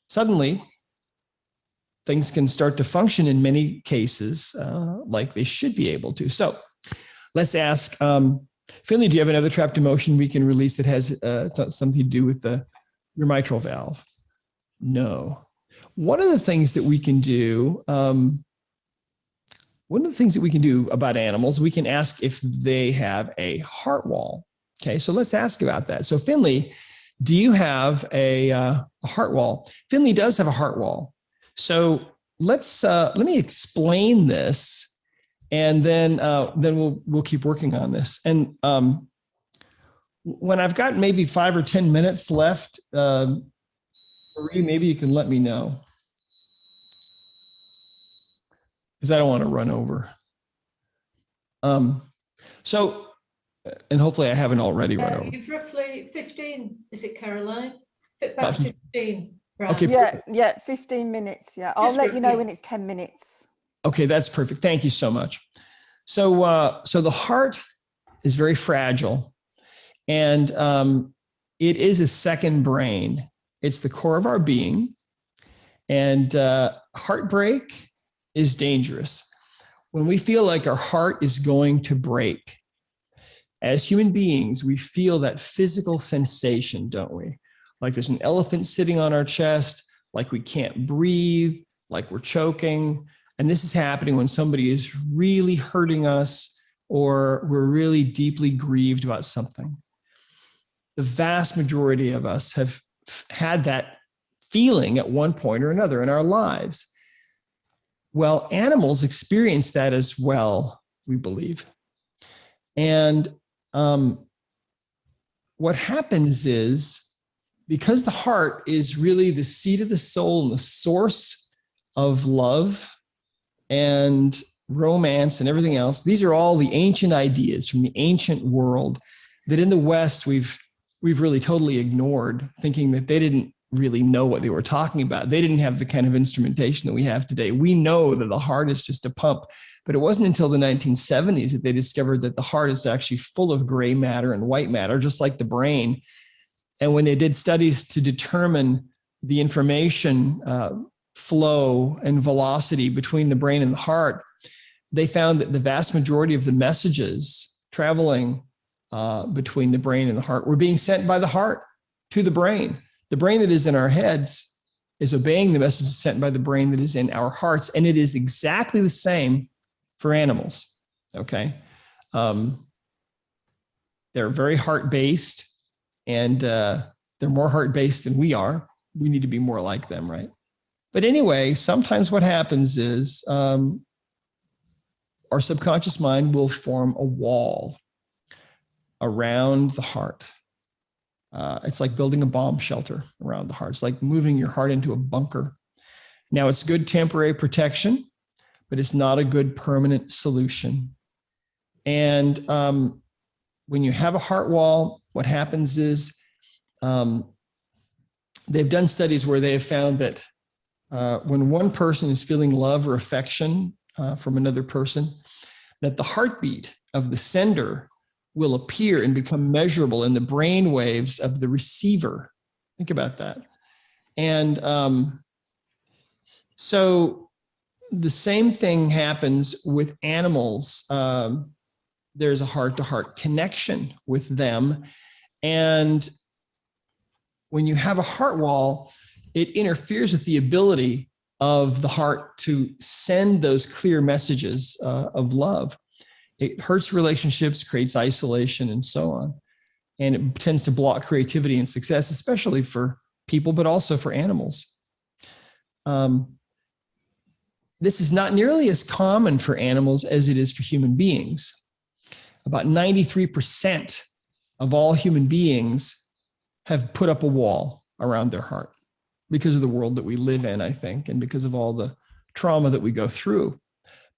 suddenly things can start to function in many cases like they should be able to. So let's ask, Finley, do you have another trapped emotion we can release that has something to do with your mitral valve? No. One of the things that we can do, about animals, we can ask if they have a heart wall. Okay, so let's ask about that. So Finley, do you have a heart wall? Finley does have a heart wall. So let me explain this, and then we'll keep working on this. And when I've got maybe 5 or 10 minutes left, Marie, maybe you can let me know, because I don't want to run over. So, and hopefully I haven't already run over. You've roughly 15, is it, Caroline? About 15. Right. Okay. Yeah, 15 minutes. Yeah, I'll Just let you know roughly. when it's 10 minutes. Okay, that's perfect. Thank you so much. So, so the heart is very fragile, and it is a second brain. It's the core of our being, and heartbreak is dangerous. When we feel like our heart is going to break, as human beings, we feel that physical sensation, don't we? Like there's an elephant sitting on our chest, like we can't breathe, like we're choking. And this is happening when somebody is really hurting us, or we're really deeply grieved about something. The vast majority of us have had that feeling at one point or another in our lives. Well, animals experience that as well, we believe. And what happens is, because the heart is really the seat of the soul and the source of love and romance and everything else, these are all the ancient ideas from the ancient world that in the West we've really totally ignored, thinking that they didn't really know what they were talking about. They didn't have the kind of instrumentation that we have today. We know that the heart is just a pump, but it wasn't until the 1970s that they discovered that the heart is actually full of gray matter and white matter, just like the brain. And when they did studies to determine the information flow and velocity between the brain and the heart, they found that the vast majority of the messages traveling between the brain and the heart were being sent by the heart to the brain. The brain that is in our heads is obeying the messages sent by the brain that is in our hearts. And it is exactly the same for animals. Okay. They're very heart-based, and they're more heart-based than we are. We need to be more like them, right? But anyway, sometimes what happens is our subconscious mind will form a wall around the heart. It's like building a bomb shelter around the heart. It's like moving your heart into a bunker. Now, it's good temporary protection, but it's not a good permanent solution. And when you have a heart wall, what happens is they've done studies where they have found that when one person is feeling love or affection from another person, that the heartbeat of the sender will appear and become measurable in the brain waves of the receiver. Think about that. And so the same thing happens with animals. There's a heart-to-heart connection with them. And when you have a heart wall, it interferes with the ability of the heart to send those clear messages of love. It hurts relationships, creates isolation, and so on. And it tends to block creativity and success, especially for people, but also for animals. This is not nearly as common for animals as it is for human beings. About 93% of all human beings have put up a wall around their heart because of the world that we live in, I think, and because of all the trauma that we go through.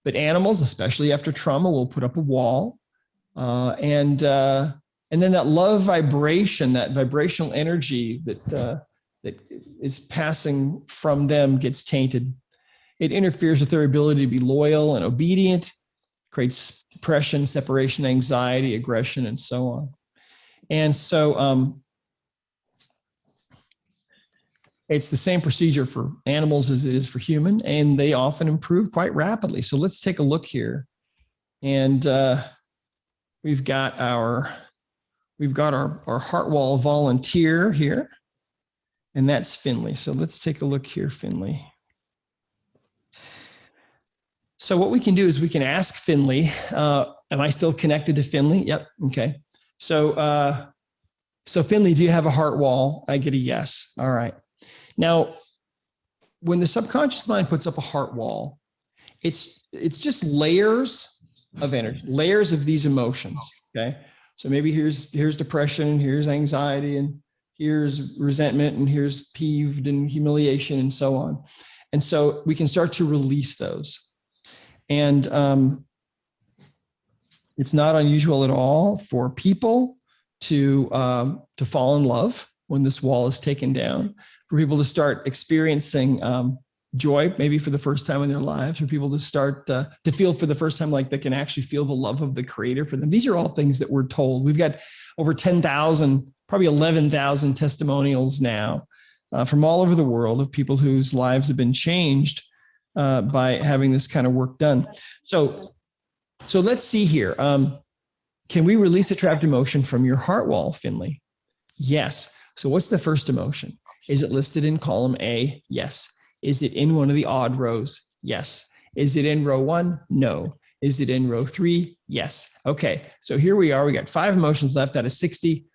But animals, especially after trauma, will put up a wall. And then that love vibration, that vibrational energy that is passing from them gets tainted. It interferes with their ability to be loyal and obedient, creates depression, separation, anxiety, aggression, and so on. And so it's the same procedure for animals as it is for human, and they often improve quite rapidly. So let's take a look here. And we've got our heart wall volunteer here, and that's Finley. So let's take a look here, Finley. So what we can do is we can ask Finley, am I still connected to Finley? Yep. Okay. So Finley, do you have a heart wall? I get a yes. All right. Now, when the subconscious mind puts up a heart wall, it's just layers of energy, layers of these emotions. Okay. So maybe here's depression, here's anxiety, and here's resentment, and here's peeved and humiliation, and so on. And so we can start to release those. And it's not unusual at all for people to fall in love when this wall is taken down, for people to start experiencing joy, maybe for the first time in their lives, for people to start to feel for the first time like they can actually feel the love of the Creator for them. These are all things that we're told. We've got over 10,000, probably 11,000 testimonials now from all over the world of people whose lives have been changed by having this kind of work done. So let's see here. Can we release a trapped emotion from your heart wall, Finley? Yes. So what's the first emotion? Is it listed in column A? Yes. Is it in one of the odd rows? Yes. Is it in row 1? No. Is it in row 3? Yes. Okay. So here we are. We got 5 emotions left out of 60.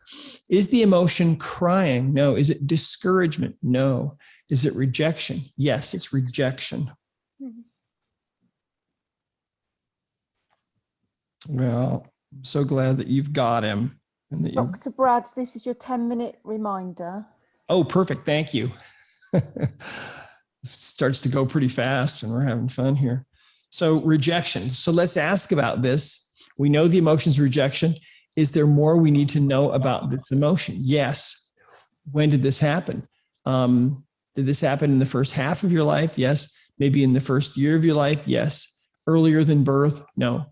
Is the emotion crying? No. Is it discouragement? No. Is it rejection? Yes, it's rejection. Well, I'm so glad that you've got him. And that Dr. Brad, this is your 10-minute reminder. Oh, perfect. Thank you. Starts to go pretty fast and we're having fun here. So rejection. So let's ask about this. We know the emotion's rejection. Is there more we need to know about this emotion? Yes. When did this happen? Did this happen in the first half of your life? Yes. Maybe in the first year of your life? Yes. Earlier than birth? No.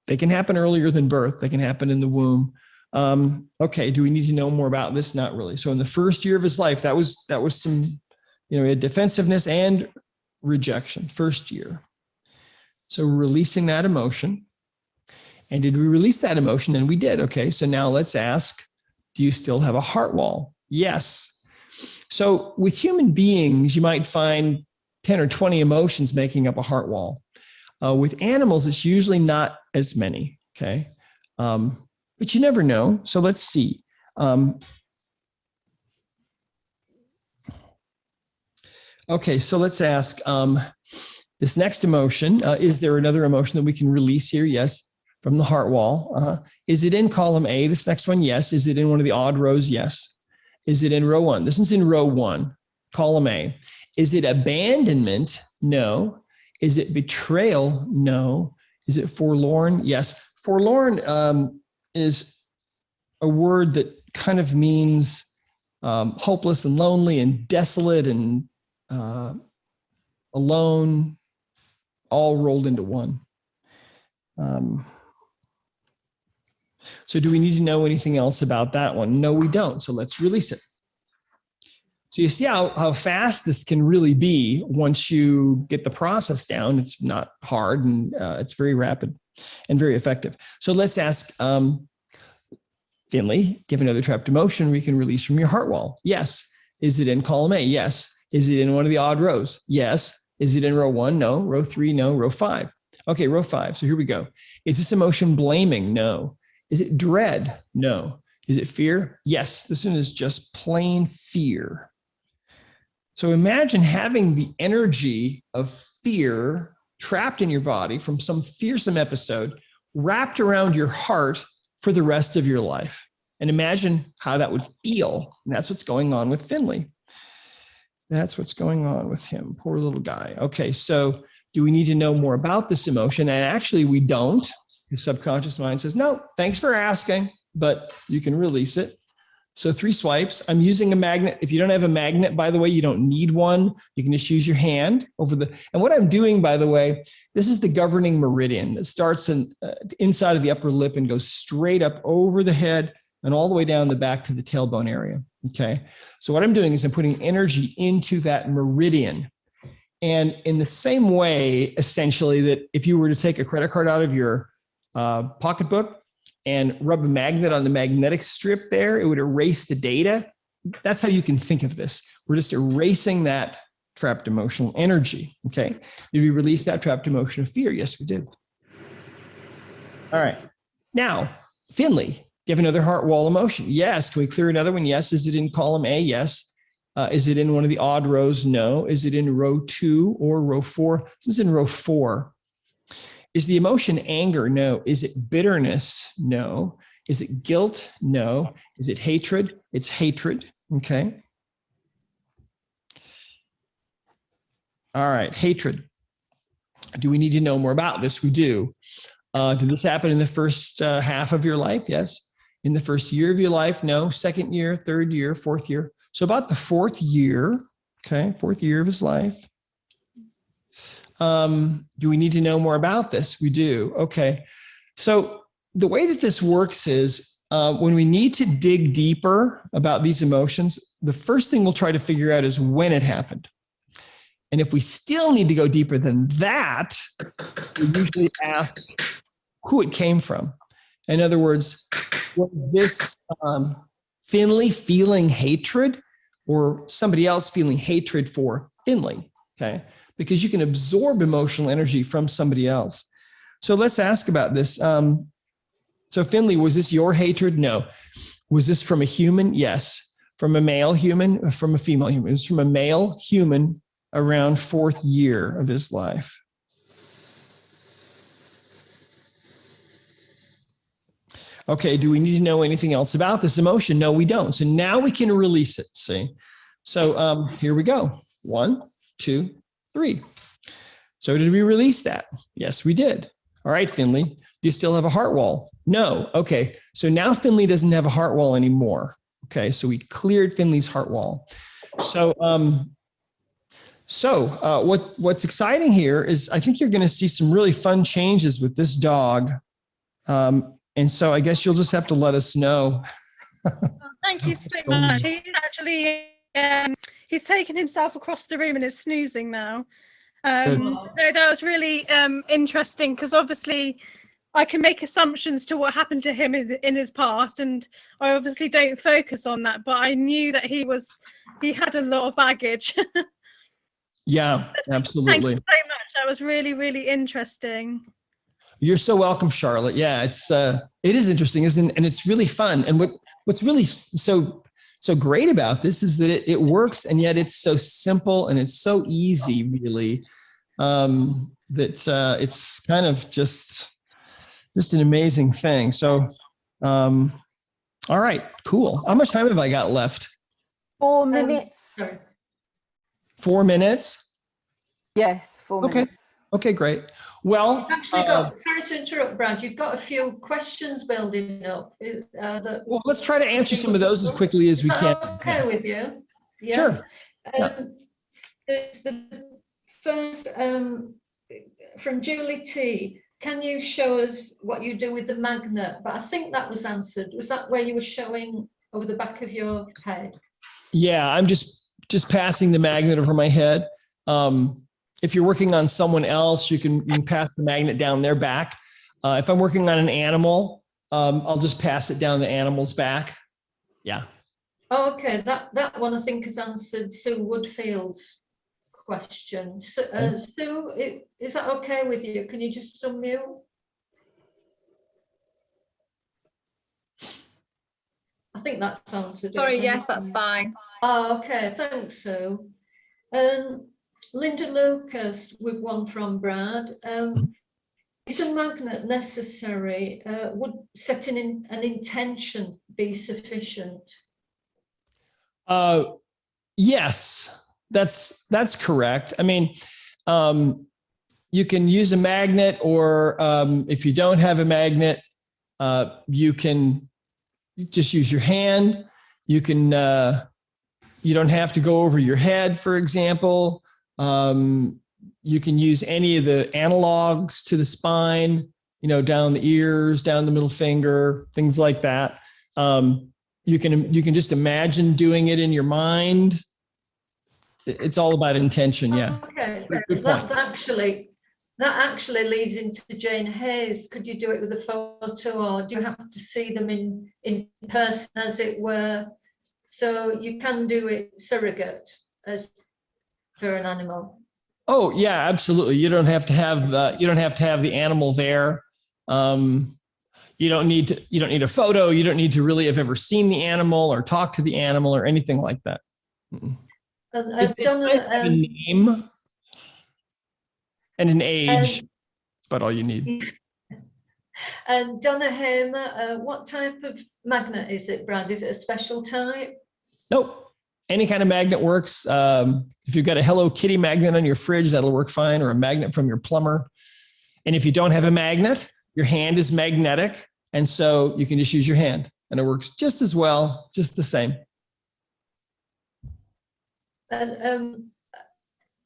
They can happen earlier than birth. They can happen in the womb. Okay. Do we need to know more about this? Not really. So in the first year of his life, that was some, we had defensiveness and rejection, first year. So releasing that emotion. And did we release that emotion? And we did. Okay. So now let's ask, do you still have a heart wall? Yes. So with human beings, you might find 10 or 20 emotions making up a heart wall. With animals, it's usually not as many. Okay. But you never know. So let's see. Okay, so let's ask this next emotion. Is there another emotion that we can release here? Yes, from the heart wall. Is it in column A? This next one, yes. Is it in one of the odd rows? Yes. Is it in row 1? This is in row 1, column A. Is it abandonment? No. Is it betrayal? No. Is it forlorn? Yes. Forlorn is a word that kind of means hopeless and lonely and desolate and alone, all rolled into one. So do we need to know anything else about that one? No, we don't. So let's release it. So you see how fast this can really be once you get the process down. It's not hard and it's very rapid and very effective. So let's ask Finley, give another trapped emotion we can release from your heart wall. Yes. Is it in column A? Yes. Is it in one of the odd rows? Yes. Is it in row 1? No. Row 3? No. Row 5? Okay, row 5. So here we go. Is this emotion blaming? No. Is it dread? No. Is it fear? Yes. This one is just plain fear. So imagine having the energy of fear trapped in your body from some fearsome episode wrapped around your heart for the rest of your life. And imagine how that would feel. And that's what's going on with Finley. That's what's going on with him. Poor little guy. Okay, so do we need to know more about this emotion? And actually we don't. His subconscious mind says, no, thanks for asking, but you can release it. So 3 swipes. I'm using a magnet. If you don't have a magnet, by the way, you don't need one. You can just use your hand over the, and what I'm doing, by the way, this is the governing meridian that starts inside of the upper lip and goes straight up over the head and all the way down the back to the tailbone area. Okay. So what I'm doing is I'm putting energy into that meridian. And in the same way, essentially, that if you were to take a credit card out of your pocketbook and rub a magnet on the magnetic strip there, it would erase the data. That's how you can think of this. We're just erasing that trapped emotional energy. Okay. Did we release that trapped emotion of fear? Yes, we did. All right. Now, Finley, do you have another heart wall emotion? Yes. Can we clear another one? Yes. Is it in column A? Yes. Is it in one of the odd rows? No. Is it in row 2 or row 4? This is in row 4. Is the emotion anger? No. Is it bitterness? No. Is it guilt? No. Is it hatred? It's hatred. Okay. All right. Hatred. Do we need to know more about this? We do. Did this happen in the first half of your life? Yes. In the first year of your life? No. Second year, third year, fourth year. So about the 4th year, okay, 4th year of his life. Do we need to know more about this? We do. Okay. So the way that this works is when we need to dig deeper about these emotions, the first thing we'll try to figure out is when it happened. And if we still need to go deeper than that, we usually ask who it came from. In other words, was this Finley feeling hatred or somebody else feeling hatred for Finley? Okay. Because you can absorb emotional energy from somebody else. So let's ask about this. So Finley, was this your hatred? No. Was this from a human? Yes. From a male human? From a female human? It was from a male human around 4th year of his life. Okay, do we need to know anything else about this emotion? No, we don't. So now we can release it, see? So here we go. 1, 2, 3. So did we release that? Yes, we did. All right, Finley, do you still have a heart wall? No. Okay, so now Finley doesn't have a heart wall anymore. Okay, so we cleared Finley's heart wall. So what's exciting here is I think you're going to see some really fun changes with this dog. And so I guess you'll just have to let us know. Thank you so much. He actually, he's taken himself across the room and is snoozing now. No, that was really interesting because obviously I can make assumptions to what happened to him in his past, and I obviously don't focus on that, but I knew that he had a lot of baggage. Yeah, absolutely. Thank you so much. That was really, really interesting. You're so welcome, Charlotte. Yeah, it is interesting, isn't it? And it's really fun. And what's really so great about this is that it works, and yet it's so simple and it's so easy, really, that it's kind of just an amazing thing. So, all right, cool. How much time have I got left? 4 minutes. 4 minutes? Yes, 4 minutes. Okay, great. Well, You've actually got, sorry to interrupt, Brad, you've got a few questions building up. Well, let's try to answer some of those as quickly as we can. Okay with you? Yeah. Sure. The first, from Julie T, can you show us what you do with the magnet? But I think that was answered. Was that where you were showing over the back of your head? Yeah, I'm just passing the magnet over my head. If you're working on someone else, you can pass the magnet down their back. If I'm working on an animal, I'll just pass it down the animal's back. Yeah. Oh, okay, that one I think has answered Sue Woodfield's question. So, Sue, is that okay with you? Can you just unmute? I think that's answered. Sorry, yes, that's fine. Oh, okay, thanks, Sue. Linda Lucas with one from Brad. Is a magnet necessary? Would setting an intention be sufficient? Yes, that's correct. I mean, you can use a magnet, or if you don't have a magnet, you can just use your hand. You can, you don't have to go over your head, for example. You can use any of the analogs to the spine, down the ears, down the middle finger, things like that. You can just imagine doing it in your mind. It's all about intention. Yeah. Okay. Good point. That actually leads into Jane Hayes. Could you do it with a photo, or do you have to see them in person, as it were? So you can do it surrogate as for an animal. Oh yeah, absolutely. You don't have to have the animal there. You don't need a photo. You don't need to really have ever seen the animal or talk to the animal or anything like that. And They Donna, have a name and an age. um, That's about all you need. and Donna Hamer, what type of magnet is it, Brad? Is it a special type? Nope. Any kind of magnet works. If you've got a Hello Kitty magnet on your fridge, that'll work fine, or a magnet from your plumber. And if you don't have a magnet, your hand is magnetic. And so you can just use your hand and it works just as well, just the same. And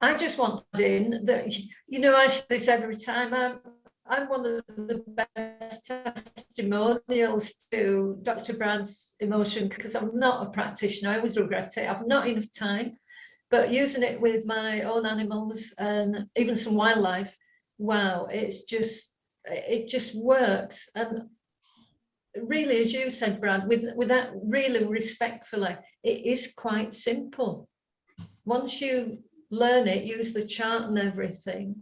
I just want in that, you know, I say this every time. I'm one of the best testimonials to Dr. Brad's emotion, because I'm not a practitioner. I always regret it. I've not enough time, but using it with my own animals and even some wildlife, wow, it just works. And really, as you said, Brad, with that, really respectfully, it is quite simple. Once you learn it, use the chart and everything.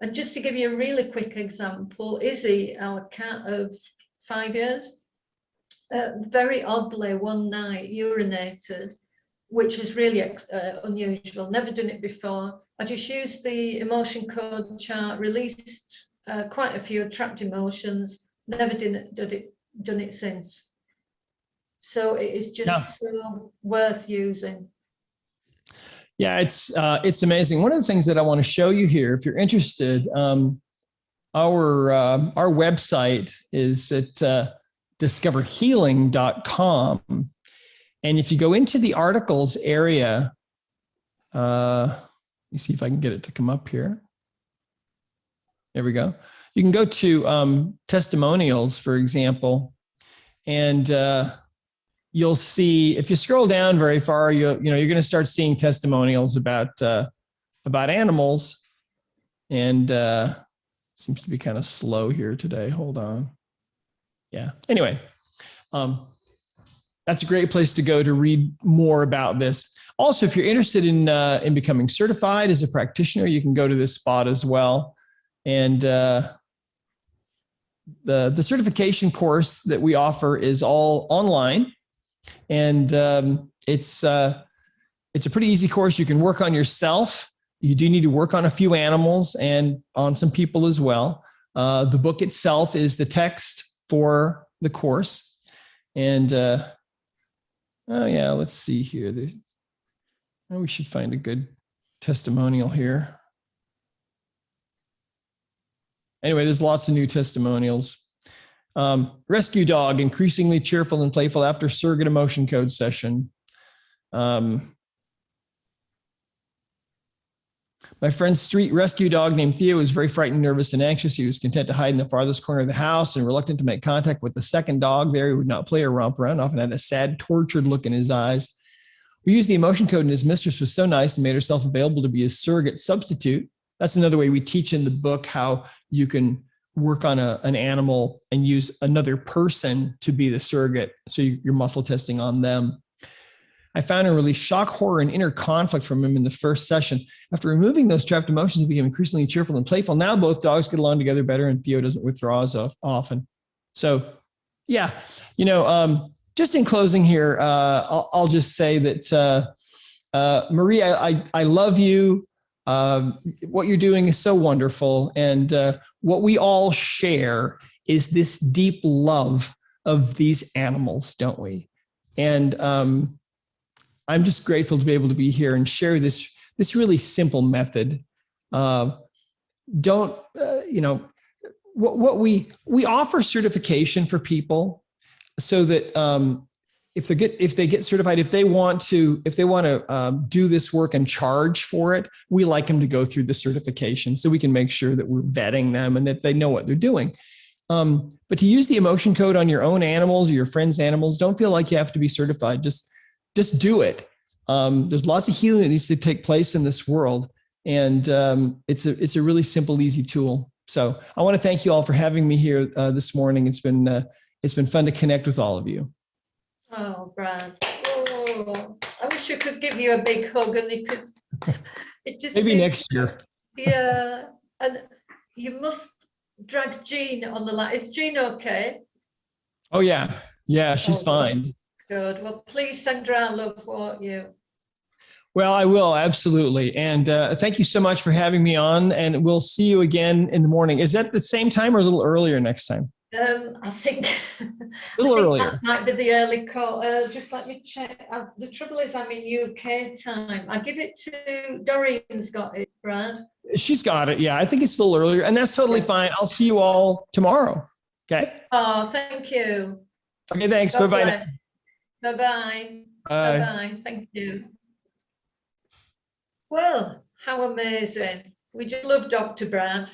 And just to give you a really quick example, Izzy, our cat of 5 years, very oddly one night urinated, which is really unusual, never done it before. I just used the emotion code chart, released quite a few trapped emotions, never done it since. So it is just so worth using. Yeah, it's amazing. One of the things that I want to show you here, if you're interested, our website is at discoverhealing.com. And if you go into the articles area, let me see if I can get it to come up here. There we go. You can go to testimonials, for example, and you'll see, if you scroll down very far, you're going to start seeing testimonials about animals. And seems to be kind of slow here today. Hold on. Yeah. Anyway, that's a great place to go to read more about this. Also, if you're interested in becoming certified as a practitioner, you can go to this spot as well. And the certification course that we offer is all online. And it's a pretty easy course. You can work on yourself. You do need to work on a few animals and on some people as well. The book itself is the text for the course. And oh yeah, let's see here. We should find a good testimonial here. Anyway, there's lots of new testimonials. Rescue dog, increasingly cheerful and playful after surrogate emotion code session. My friend's street rescue dog named Theo was very frightened, nervous, and anxious. He was content to hide in the farthest corner of the house and reluctant to make contact with the second dog there. He would not play or romp around, often had a sad, tortured look in his eyes. We used the emotion code, and his mistress was so nice and made herself available to be his surrogate substitute. That's another way we teach in the book how you can work on an animal and use another person to be the surrogate. So you're muscle testing on them. I found and released shock, horror, and inner conflict from him in the first session. After removing those trapped emotions, he became increasingly cheerful and playful. Now both dogs get along together better, and Theo doesn't withdraw as often. So yeah, just in closing here, I'll just say that, Marie, I love you. What you're doing is so wonderful. And what we all share is this deep love of these animals, don't we? And I'm just grateful to be able to be here and share this really simple method. What we offer certification for people so that if they get certified, if they want to do this work and charge for it, we like them to go through the certification so we can make sure that we're vetting them and that they know what they're doing. But to use the emotion code on your own animals or your friends' animals, don't feel like you have to be certified. Just do it. There's lots of healing that needs to take place in this world. And it's a really simple, easy tool. So I want to thank you all for having me here this morning. It's been fun to connect with all of you. Oh, Brad. Oh, I wish I could give you a big hug and it just maybe next year. Yeah. And you must drag Jean on the line. Is Jean okay? Oh yeah. Yeah, she's fine. Good. Well, please send her our love, won't you? Well, I will, absolutely. And thank you so much for having me on. And we'll see you again in the morning. Is that the same time or a little earlier next time? I think, A little earlier. that might be the early call. Just let me check. The trouble is I'm in UK time. I give it to Doreen's got it, Brad. She's got it. Yeah, I think it's a little earlier. And that's totally fine. I'll see you all tomorrow. Okay. Oh, thank you. Okay, thanks. God Bye-bye. bless. Bye-bye. Bye. Bye-bye. Thank you. Well, how amazing. We just love Dr. Brad.